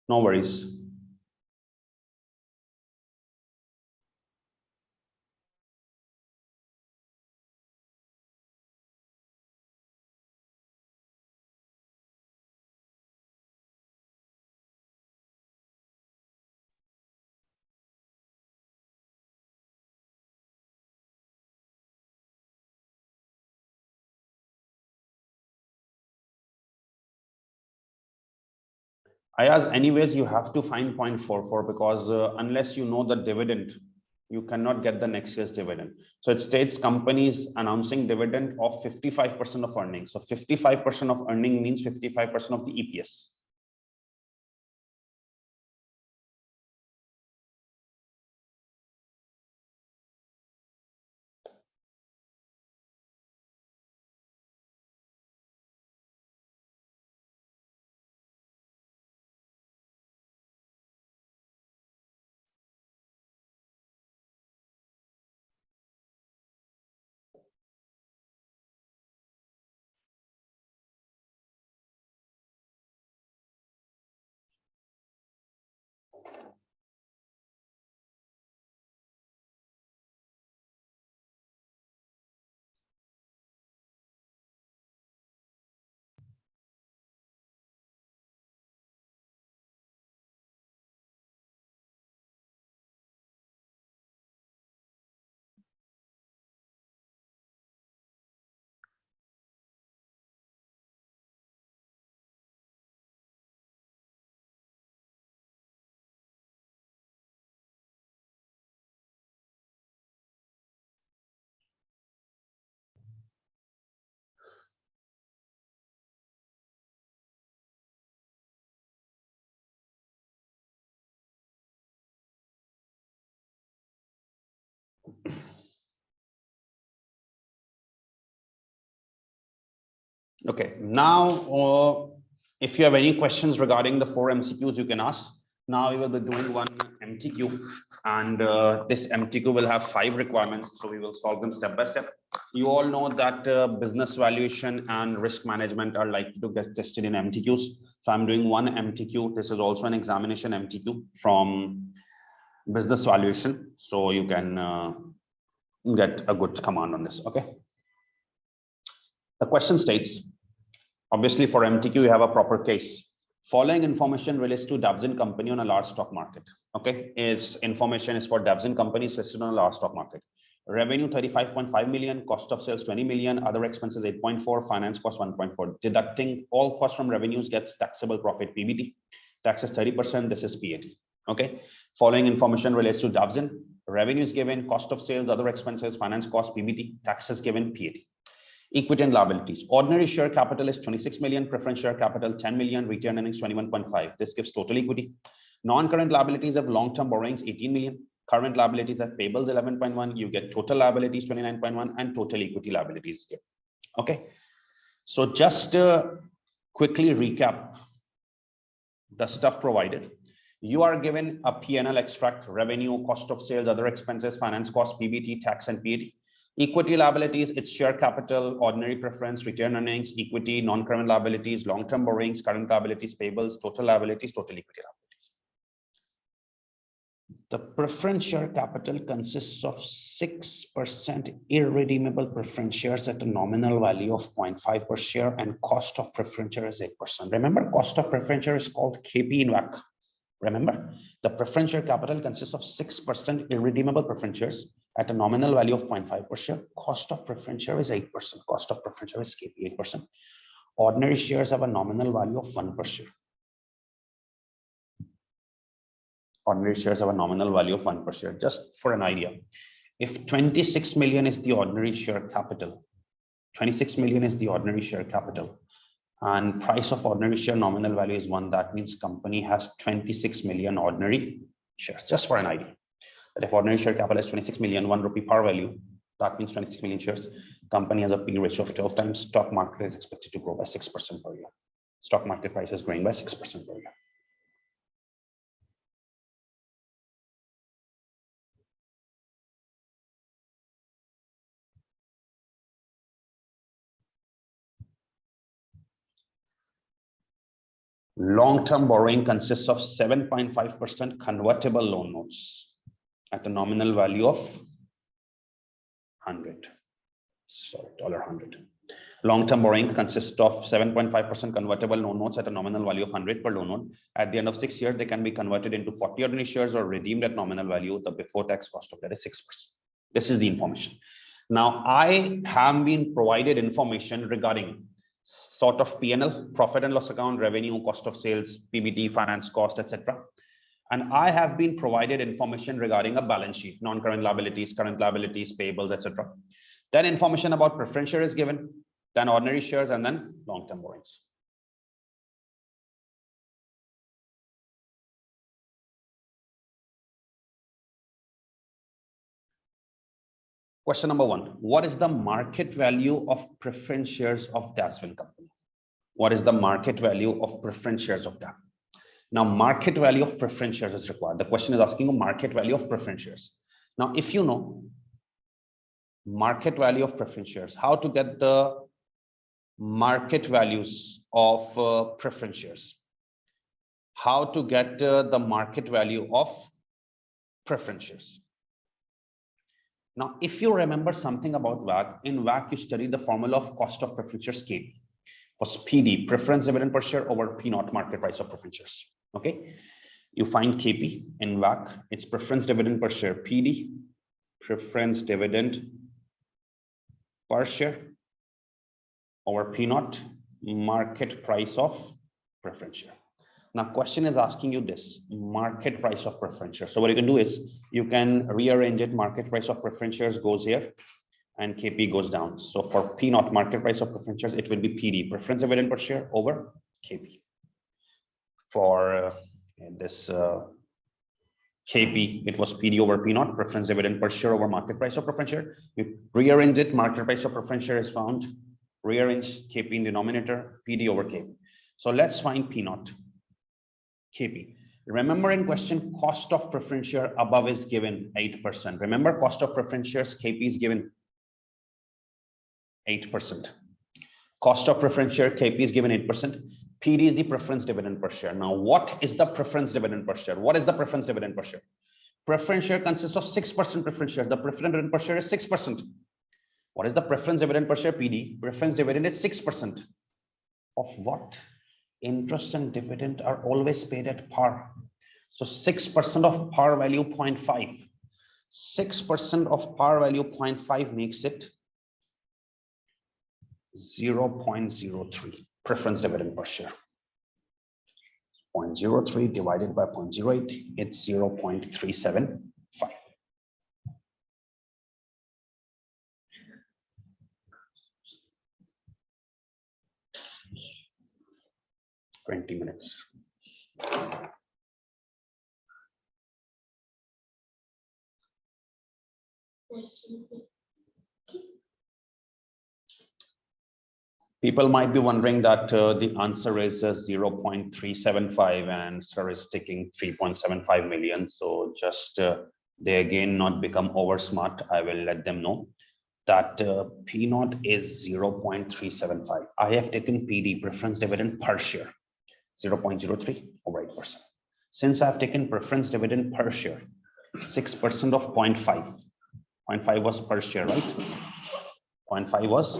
No worries. Ayaz, anyways, you have to find 0.44 because unless you know the dividend, you cannot get the next year's dividend. So it states companies announcing dividend of 55% of earnings. So 55% of earning means 55% of the EPS. Okay, now if you have any questions regarding the 4 MCQs, you can ask. Now we will be doing one MTQ, and this MTQ will have 5 requirements, so we will solve them step by step. You all know that business valuation and risk management are likely to get tested in MTQs. So I'm doing one MTQ. This is also an examination MTQ from business valuation, so you can get a good command on this. Okay. The question states, obviously for MTQ, you have a proper case. Following information relates to Davzin company on a large stock market. Okay, its information is for Davzin companies listed on a large stock market. Revenue 35.5 million, cost of sales 20 million, other expenses 8.4, finance cost 1.4. Deducting all costs from revenues gets taxable profit PBT. Tax is 30%, this is PAT. Okay, following information relates to Davzin. Revenue is given, cost of sales, other expenses, finance cost, PBT, taxes given, PAT. Equity and liabilities. Ordinary share capital is 26 million, preference share capital 10 million, retained earnings 21.5. This gives total equity. Non-current liabilities of long-term borrowings 18 million. Current liabilities of payables 11.1. You get total liabilities 29.1 and total equity liabilities. Okay. So just quickly recap the stuff provided. You are given a P&L extract, revenue, cost of sales, other expenses, finance cost, PBT, tax, and PAT. Equity liabilities, it's share capital, ordinary preference, return earnings, equity, non-current liabilities, long-term borrowings, current liabilities, payables, total liabilities, total equity liabilities. The preference share capital consists of 6% irredeemable preference shares at a nominal value of 0.5 per share, and cost of preference share is 8%. Remember, cost of preference share is called KP in WACC. Remember, the preference share capital consists of 6% irredeemable preference shares at a nominal value of 0.5 per share. Cost of preference share is 8%. Cost of preference share is KP 8%. Ordinary shares have a nominal value of 1 per share. Ordinary shares have a nominal value of 1 per share. Just for an idea, if 26 million is the ordinary share capital, 26 million is the ordinary share capital, and price of ordinary share nominal value is 1, that means company has 26 million ordinary shares. Just for an idea, that if ordinary share capital is 26 million, 1 rupee par value, that means 26 million shares. Company has a P ratio of 12 times. Stock market is expected to grow by 6% per year. Stock market price is growing by 6% per year. Long-term borrowing consists of 7.5% convertible loan notes at a nominal value of 100. Sorry, $100. Long-term borrowing consists of 7.5% convertible loan notes at a nominal value of 100 per loan note. At the end of 6 years, they can be converted into 40 ordinary shares or redeemed at nominal value. The before tax cost of that is 6%. This is the information. Now, I have been provided information regarding sort of P&L, profit and loss account, revenue, cost of sales, PBT, finance cost, etc. And I have been provided information regarding a balance sheet, non-current liabilities, current liabilities, payables, etc. Then information about preference share is given, then ordinary shares, and then long-term borrowings. Question number 1, what is the market value of preference shares of Dasvin company? What is the market value of preference shares of that? Now, market value of preference shares is required. The question is asking a market value of preference shares. Now, if you know market value of preference shares, how to get the market values of preference shares? How to get the market value of preference shares? Now, if you remember something about WACC, in WACC you study the formula of cost of preference shares K was PD, preference dividend per share over P naught market price of preference shares. Okay, you find KP in WACC, it's preference dividend per share PD, preference dividend per share over P naught market price of preference share. Now, question is asking you this market price of preference shares. So what you can do is you can rearrange it. Market price of preference shares goes here and KP goes down. So for P naught market price of preference shares, it will be PD, preference dividend per share over KP. For this KP, it was PD over P naught, preference dividend per share over market price of preference share. You rearrange it, market price of preference share is found. Rearrange KP in denominator, PD over KP. So let's find P naught. KP. Remember in question, cost of preference share above is given 8%. Remember, cost of preference shares KP is given 8%. Cost of preference share KP is given 8%. PD is the preference dividend per share. Now, what is the preference dividend per share? What is the preference dividend per share? Preference share consists of 6% preference share. The preference dividend per share is 6%. What is the preference dividend per share? PD. Preference dividend is 6% of what? Interest and dividend are always paid at par. So 6% of par value 0.5. 6% of par value 0.5 makes it 0.03 preference dividend per share. 0.03 divided by 0.08, it's 0.375. 20 minutes. People might be wondering that the answer is 0.375 and sir is taking 3.75 million. So just they again not become over smart. I will let them know that P naught is 0.375. I have taken PD, preference dividend per share, 0.03 over 8%. Since I've taken preference dividend per share, 6% of 0.5. 0.5 was per share, right? 0.5 was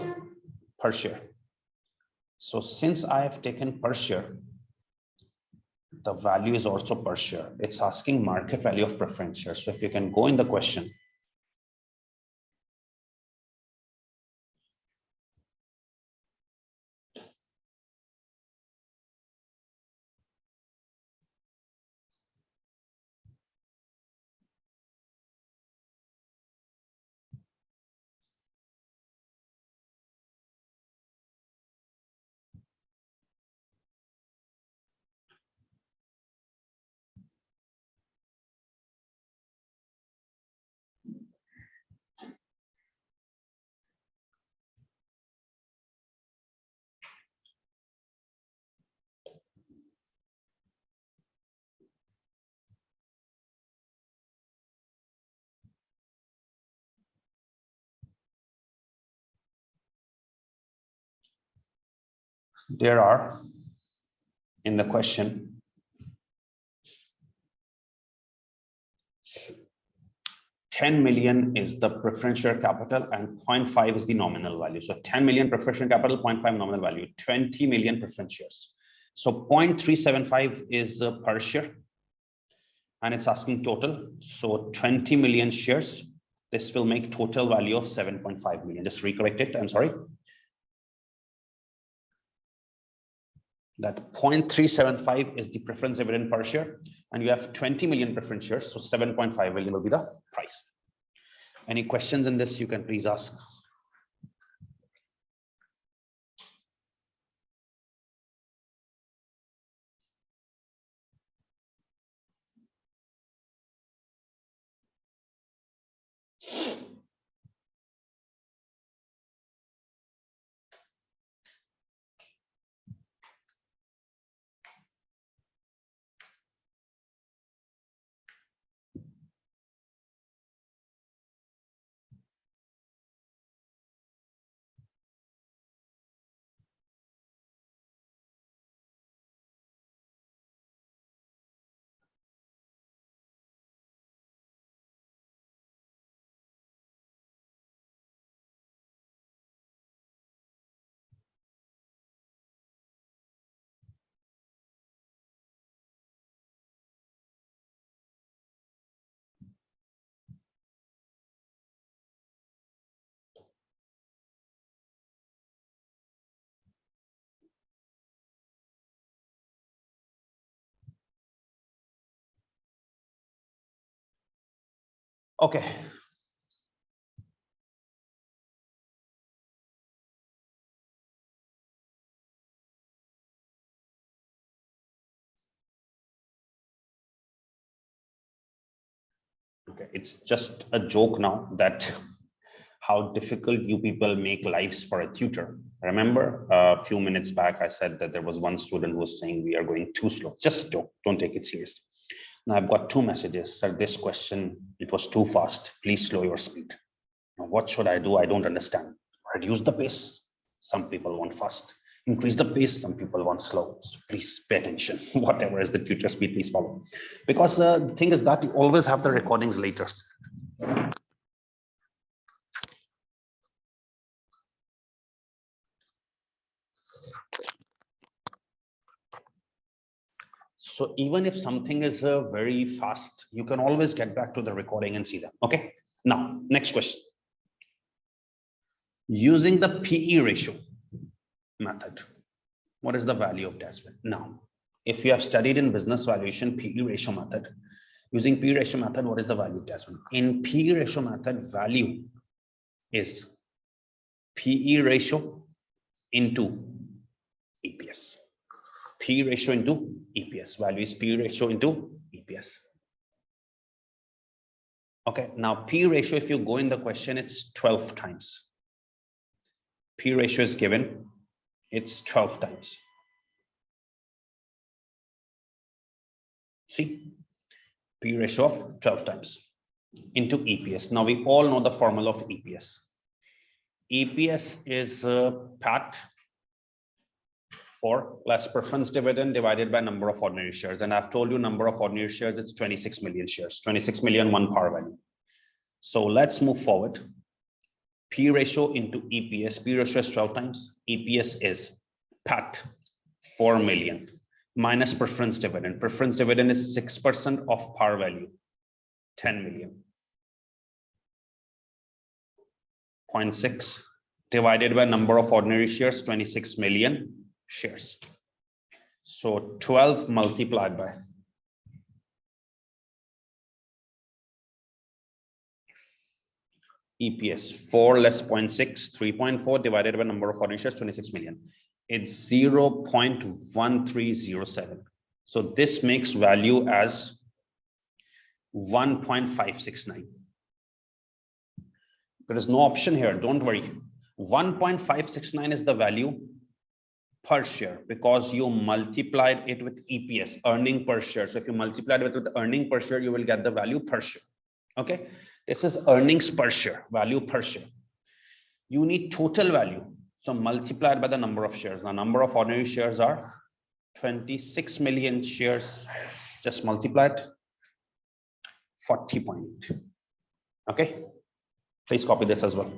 per share. So since I have taken per share, the value is also per share. It's asking market value of preference shares. So if you can go in the question. There are in the question, $10 million is the preference share capital and 0.5 is the nominal value. So 10 million preference share capital, 0.5 nominal value, 20 million preference shares. So 0.375 is per share and it's asking total. So 20 million shares. This will make total value of 7.5 million. Just recorrect it. I'm sorry. That 0.375 is the preference dividend per share, and you have 20 million preference shares. So 7.5 million will be the price. Any questions in this, you can please ask. Okay. Okay, it's just a joke now that how difficult you people make lives for a tutor. Remember a few minutes back, I said that there was one student who was saying we are going too slow. Just don't take it seriously. Now I've got two messages. Sir, this question, it was too fast. Please slow your speed. Now, what should I do? I don't understand. Reduce the pace. Some people want fast. Increase the pace. Some people want slow. So please pay attention. Whatever is the tutor speed, please follow. Because the thing is that you always have the recordings later. So even if something is very fast, you can always get back to the recording and see them. Okay. Now, next question. Using the PE ratio method, what is the value of DASWIN? Now, if you have studied in business valuation PE ratio method, using PE ratio method, what is the value of DASWIN? In PE ratio method, value is PE ratio into EPS. P ratio into EPS. Value is P ratio into EPS. Okay, now P ratio, if you go in the question, it's 12 times. P ratio is given, it's 12 times. See, P ratio of 12 times into EPS. Now we all know the formula of EPS. EPS is PAT for less preference dividend divided by number of ordinary shares. And I've told you number of ordinary shares, it's 26 million shares, 26 million, one par value. So let's move forward. P ratio into EPS. P ratio is 12 times. EPS is PAT 4 million minus preference dividend. Preference dividend is 6% of par value, 10 million. 0.6 divided by number of ordinary shares, 26 million shares. So 12 multiplied by EPS, 4 less 0.6, 3.4 divided by number of ordinary shares, 26 million. It's 0.1307. So this makes value as 1.569. There is no option here, don't worry. 1.569 is the value per share because you multiplied it with EPS, earning per share. So if you multiplied it with earning per share, you will get the value per share. Okay, this is earnings per share, value per share. You need total value, so multiplied by the number of shares. Now, number of ordinary shares are 26 million shares, just multiply it, 40 point. Okay, please copy this as well.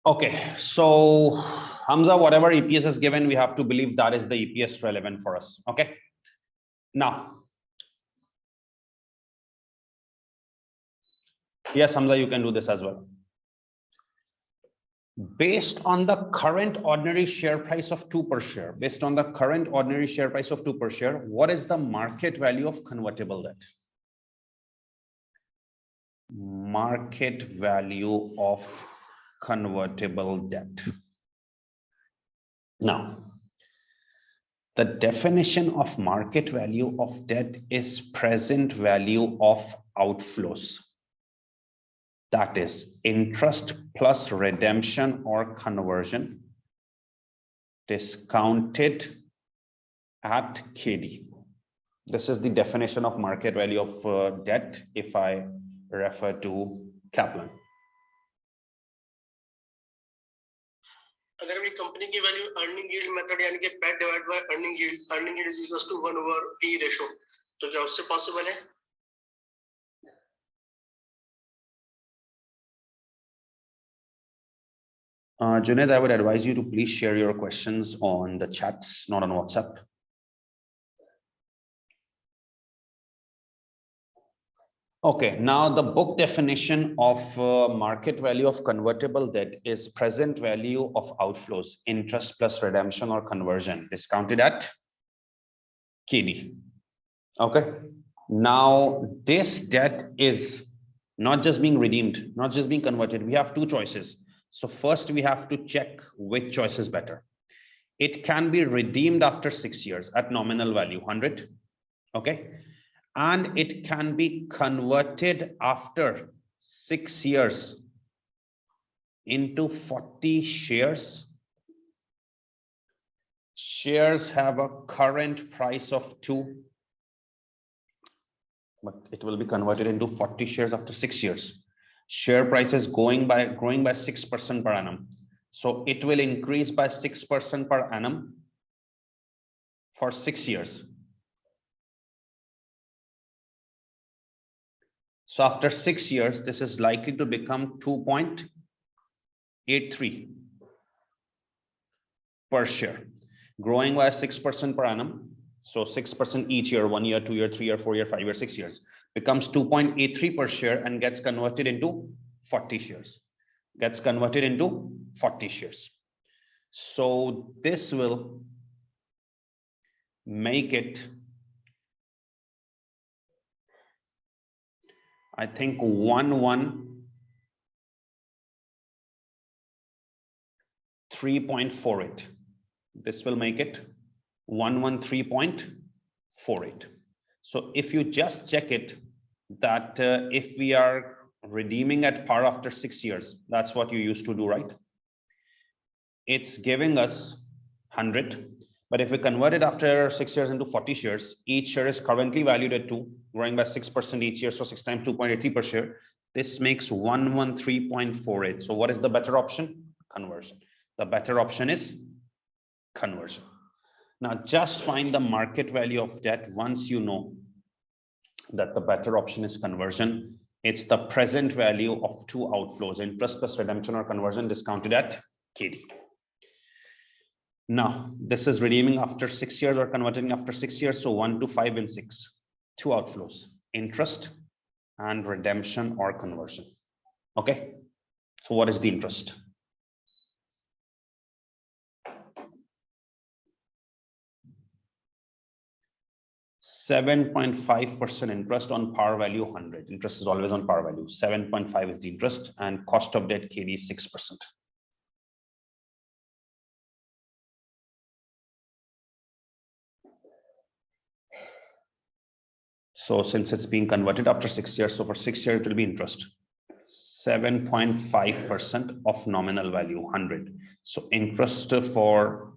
Okay, so Hamza, whatever EPS is given, we have to believe that is the EPS relevant for us. Okay, now, yes, Hamza, you can do this as well. Based on the current ordinary share price of 2 per share, based on the current ordinary share price of 2 per share, what is the market value of convertible debt? Market value of convertible debt. Now, the definition of market value of debt is present value of outflows. That is interest plus redemption or conversion discounted at KD. This is the definition of market value of debt if I refer to Kaplan. अगर मेरी company की value earning yield method यानी कि PAT divide by earning yield is equals to 1/P ratio, तो क्या उससे possible है? Junaid, I would advise you to please share your questions on the chats, not on WhatsApp. Okay, now the book definition of market value of convertible debt is present value of outflows, interest plus redemption or conversion, discounted at KD. Okay, now this debt is not just being redeemed, not just being converted. We have two choices. So first we have to check which choice is better. It can be redeemed after 6 years at nominal value 100. Okay. And it can be converted after 6 years into 40 shares. Shares have a current price of 2, but it will be converted into 40 shares after 6 years. Share price is growing by 6% per annum. So it will increase by 6% per annum for 6 years. So after 6 years, this is likely to become 2.83 per share, growing by 6% per annum. So 6% each year, 1 year, 2 year, 3 year, 4 year, 5 year, 6 years, becomes 2.83 per share and gets converted into 40 shares. Gets converted into 40 shares. So this will make it, I think, 113.48. This will make it 113.48. So if you just check it, that if we are redeeming at par after 6 years, that's what you used to do, right? It's giving us 100. But if we convert it after 6 years into 40 shares, each share is currently valued at 2, growing by 6% each year. So 6 times 2.83 per share. This makes 113.48. So what is the better option? Conversion. The better option is conversion. Now just find the market value of debt. Once you know that the better option is conversion, it's the present value of two outflows, interest plus redemption or conversion, discounted at KD. Now, this is redeeming after 6 years or converting after 6 years. So 1 to 5 and 6, two outflows, interest and redemption or conversion. Okay. So what is the interest? %7.5 interest on par value 100. Interest is always on par value. 7.5 is the interest, and cost of debt KD is 6%. So since it's being converted after 6 years, so for 6 years it will be interest 7.5% of nominal value 100. So interest for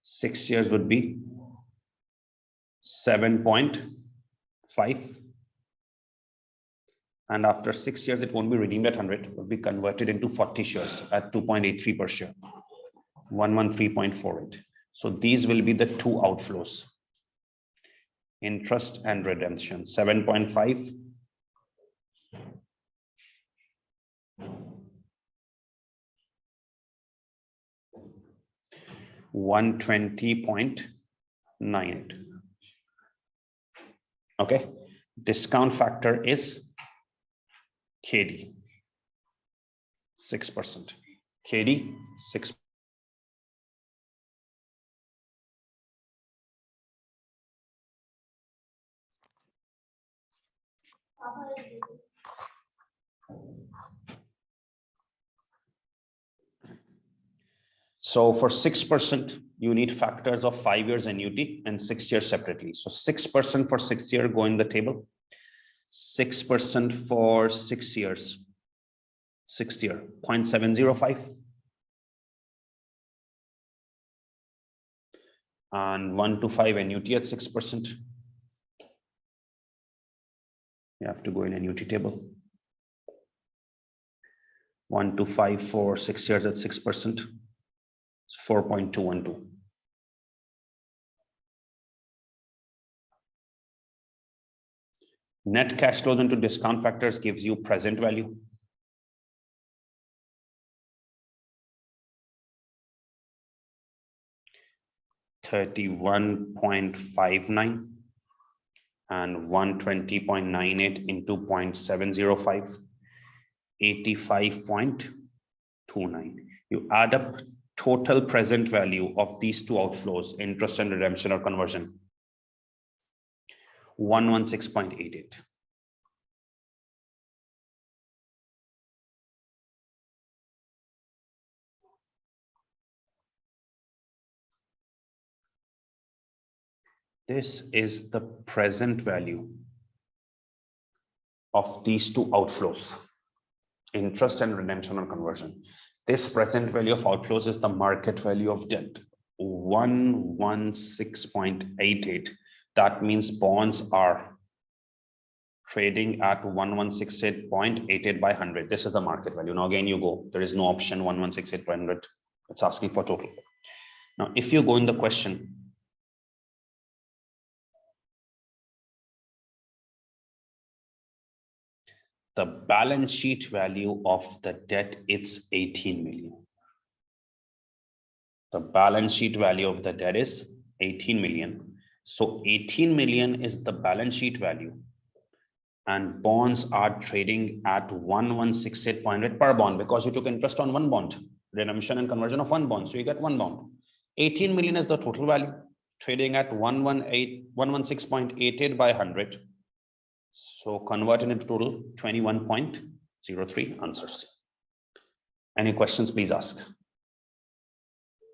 six years would be 7.5, and after 6 years it won't be redeemed at 100, it will be converted into 40 shares at 2.83 per share, 113.48. So these will be the two outflows, interest and redemption. 7.5 120.98. Okay, discount factor is KD 6%. KD 6%. So for 6%, you need factors of 5 years annuity and 6 years separately. So 6% for 6 year go in the table. 6% for 6 years. 6th year, 0.705. And 1 to 5 annuity at 6%. You have to go in annuity table. 1 to 5 for 6 years at 6%. 4.212. Net cash flows into discount factors gives you present value. $31.59 and 120.98 into 0.705, 85.29. You add up total present value of these two outflows, interest and redemption or conversion, 116.88. This is the present value of these two outflows, interest and redemption or conversion. This present value of outflows is the market value of debt, 116.88. That means bonds are trading at 1168.88 by 100. This is the market value. Now again, you go, there is no option 1168 by 100. It's asking for total. Now, if you go in the question, the balance sheet value of the debt, it's 18 million. The balance sheet value of the debt is 18 million. So 18 million is the balance sheet value. And bonds are trading at 1168.8 per bond because you took interest on one bond, redemption and conversion of one bond. So you get one bond. 18 million is the total value, trading at 116.88 by 100. So converting into total 21.03 answers. Any questions, please ask.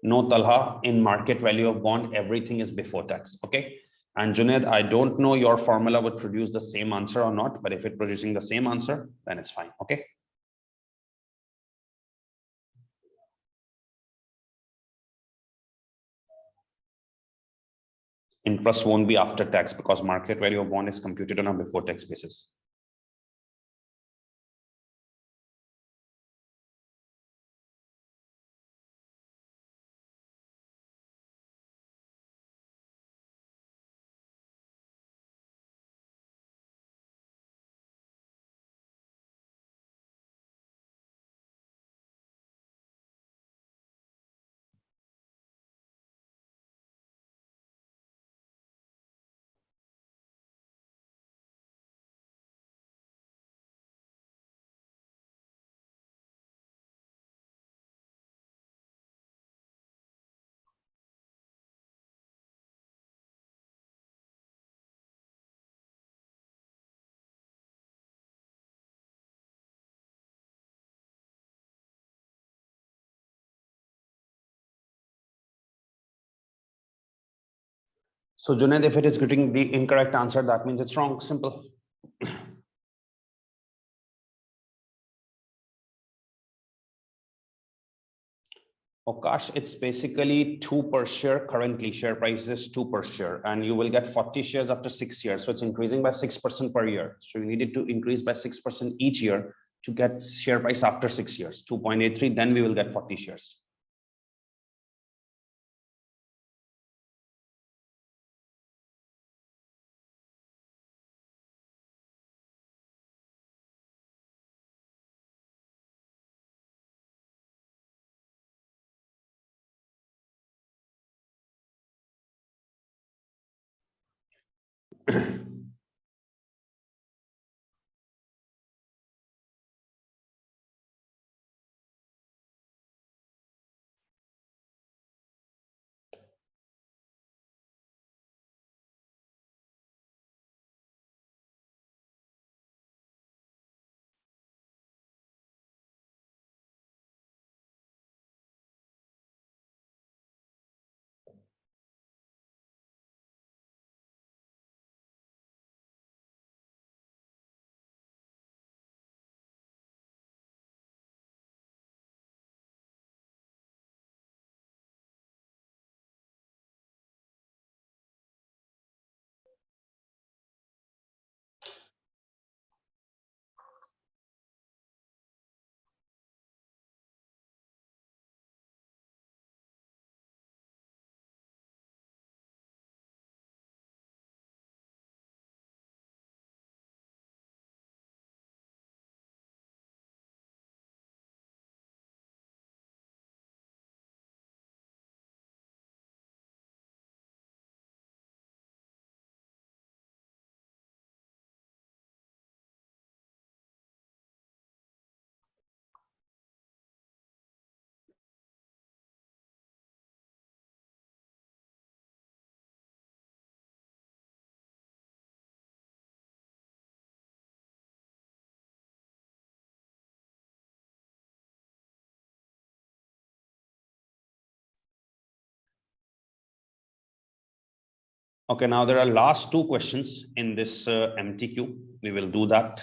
No Talha, in market value of bond, everything is before tax. Okay. And Junaid, I don't know your formula would produce the same answer or not, but if it's producing the same answer, then it's fine. Okay. Interest won't be after tax because market value of bond is computed on a before tax basis. So Junaid, if it is getting the incorrect answer, that means it's wrong. Simple. Akash, it's basically 2 per share. Currently, share price is 2 per share, and you will get 40 shares after 6 years. So it's increasing by 6% per year. So you need it to increase by 6% each year to get share price after 6 years, 2.83. Then we will get 40 shares. Okay, now there are last 2 questions in this MTQ. We will do that.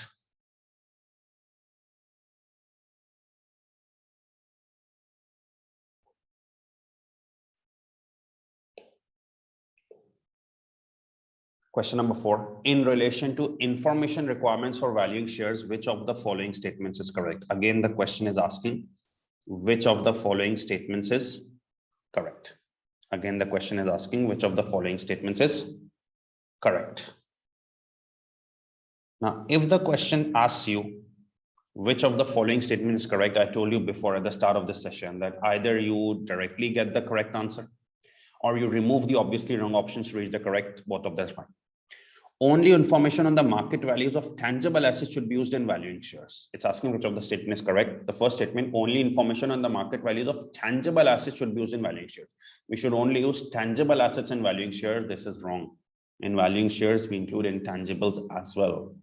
Question number 4, in relation to information requirements for valuing shares, which of the following statements is correct? Again, the question is asking which of the following statements is correct. Again, the question is asking which of the following statements is correct. Now, if the question asks you which of the following statement is correct, I told you before at the start of the session that either you directly get the correct answer or you remove the obviously wrong options to reach the correct, both of them fine. Only information on the market values of tangible assets should be used in valuing shares. It's asking which of the statement is correct. The first statement, only information on the market values of tangible assets should be used in valuing shares. We should only use tangible assets in valuing shares. This is wrong. In valuing shares, we include intangibles as well,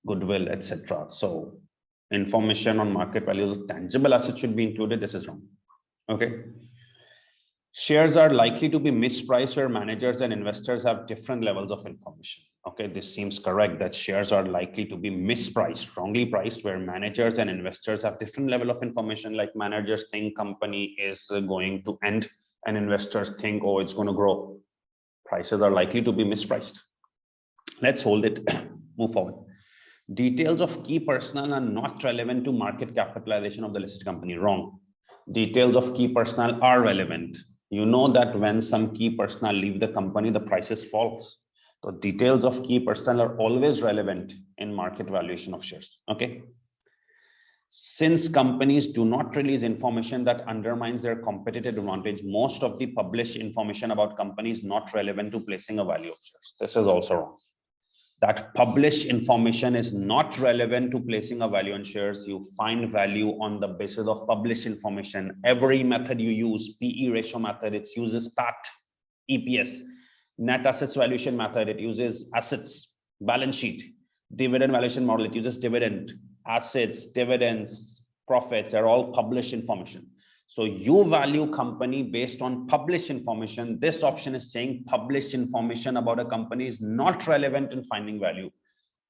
goodwill, etc. So information on market values of tangible assets should be included. This is wrong. Okay. Shares are likely to be mispriced where managers and investors have different levels of information. Okay, this seems correct that shares are likely to be mispriced, wrongly priced, where managers and investors have different level of information. Like managers think company is going to end and investors think, oh, it's going to grow. Prices are likely to be mispriced. Let's hold it, move forward. Details of key personnel are not relevant to market capitalization of the listed company. Wrong. Details of key personnel are relevant. You know that when some key personnel leave the company, the prices falls. So details of key personnel are always relevant in market valuation of shares. Okay. Since companies do not release information that undermines their competitive advantage, most of the published information about companies not relevant to placing a value of shares. This is also wrong. That published information is not relevant to placing a value on shares. You find value on the basis of published information. Every method you use, PE ratio method, it uses PAT, EPS, net assets valuation method, it uses assets, balance sheet, dividend valuation model, it uses dividend, assets, dividends, profits, are all published information. So you value company based on published information. This option is saying published information about a company is not relevant in finding value.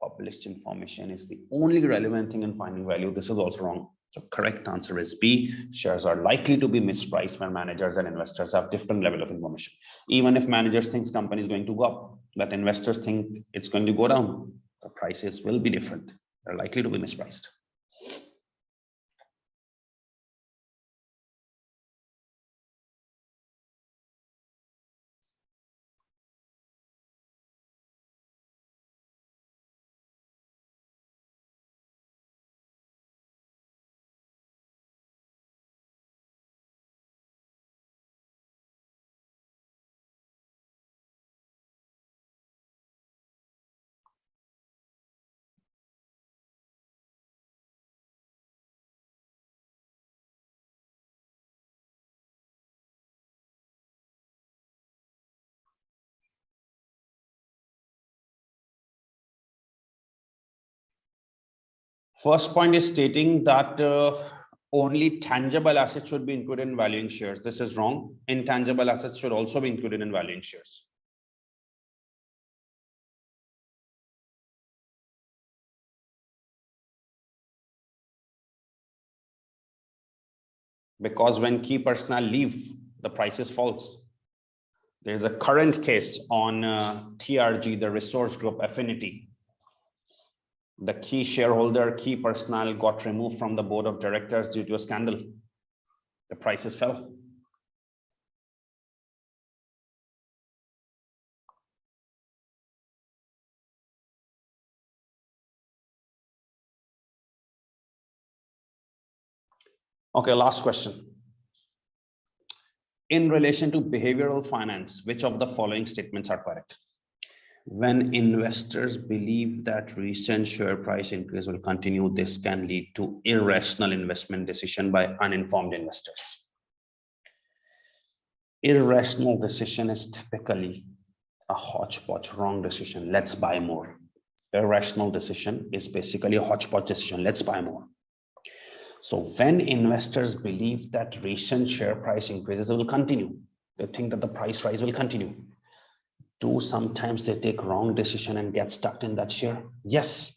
Published information is the only relevant thing in finding value. This is also wrong. So correct answer is B. Shares are likely to be mispriced when managers and investors have different level of information. Even if managers think company is going to go up, but investors think it's going to go down, the prices will be different. They're likely to be mispriced. First point is stating that only tangible assets should be included in valuing shares. This is wrong. Intangible assets should also be included in valuing shares. Because when key personnel leave, the prices falls. There is a current case on TRG, the resource group affinity. The key shareholder, key personnel got removed from the board of directors due to a scandal. The prices fell. Okay, last question. In relation to behavioral finance, which of the following statements are correct? When investors believe that recent share price increase will continue, this can lead to irrational investment decision by uninformed investors. Irrational decision is typically a hodgepodge, wrong decision. Let's buy more. Irrational decision is basically a hodgepodge decision. Let's buy more. So when investors believe that recent share price increases will continue, they think that the price rise will continue. Do sometimes they take wrong decision and get stuck in that share? Yes,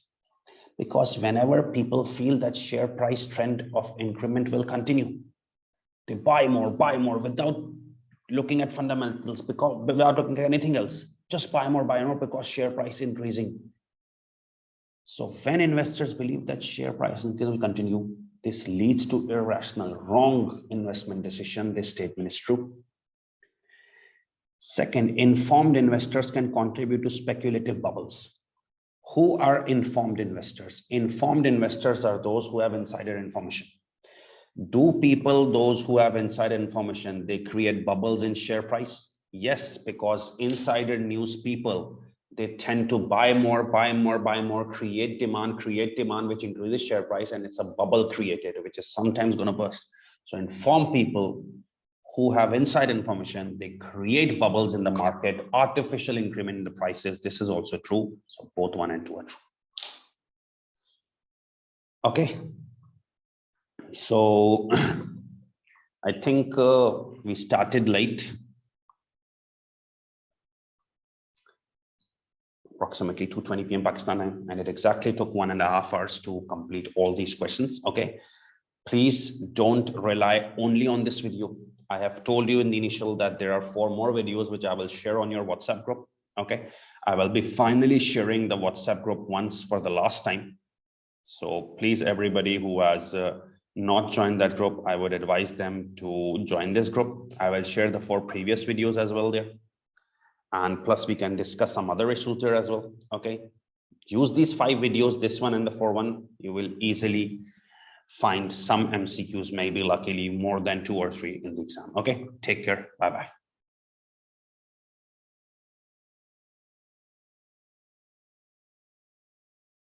because whenever people feel that share price trend of increment will continue, they buy more without looking at fundamentals, because without looking at anything else, just buy more because share price increasing. So when investors believe that share price increase will continue, this leads to irrational, wrong investment decision. This statement is true. Second, informed investors can contribute to speculative bubbles. Who are informed investors? Informed investors are those who have insider information. Do people, those who have insider information, they create bubbles in share price? Yes, because insider news people, they tend to buy more, create demand, which increases share price, and it's a bubble created, which is sometimes going to burst. So informed people who have inside information, they create bubbles in the market, artificial increment in the prices. This is also true. So both 1 and 2 are true. Okay. So I think we started late. Approximately 2:20 p.m. Pakistan time, and it exactly took 1.5 hours to complete all these questions. Okay, please don't rely only on this video. I have told you in the initial that there are 4 more videos which I will share on your WhatsApp group. Okay, I will be finally sharing the WhatsApp group once for the last time. So please, everybody who has not joined that group, I would advise them to join this group. I will share the 4 previous videos as well there. And plus we can discuss some other issues there as well. Okay, use these 5 videos, this one and the 4 one. You will easily find some MCQs, maybe luckily more than 2 or 3 in the exam. Okay, take care. Bye bye.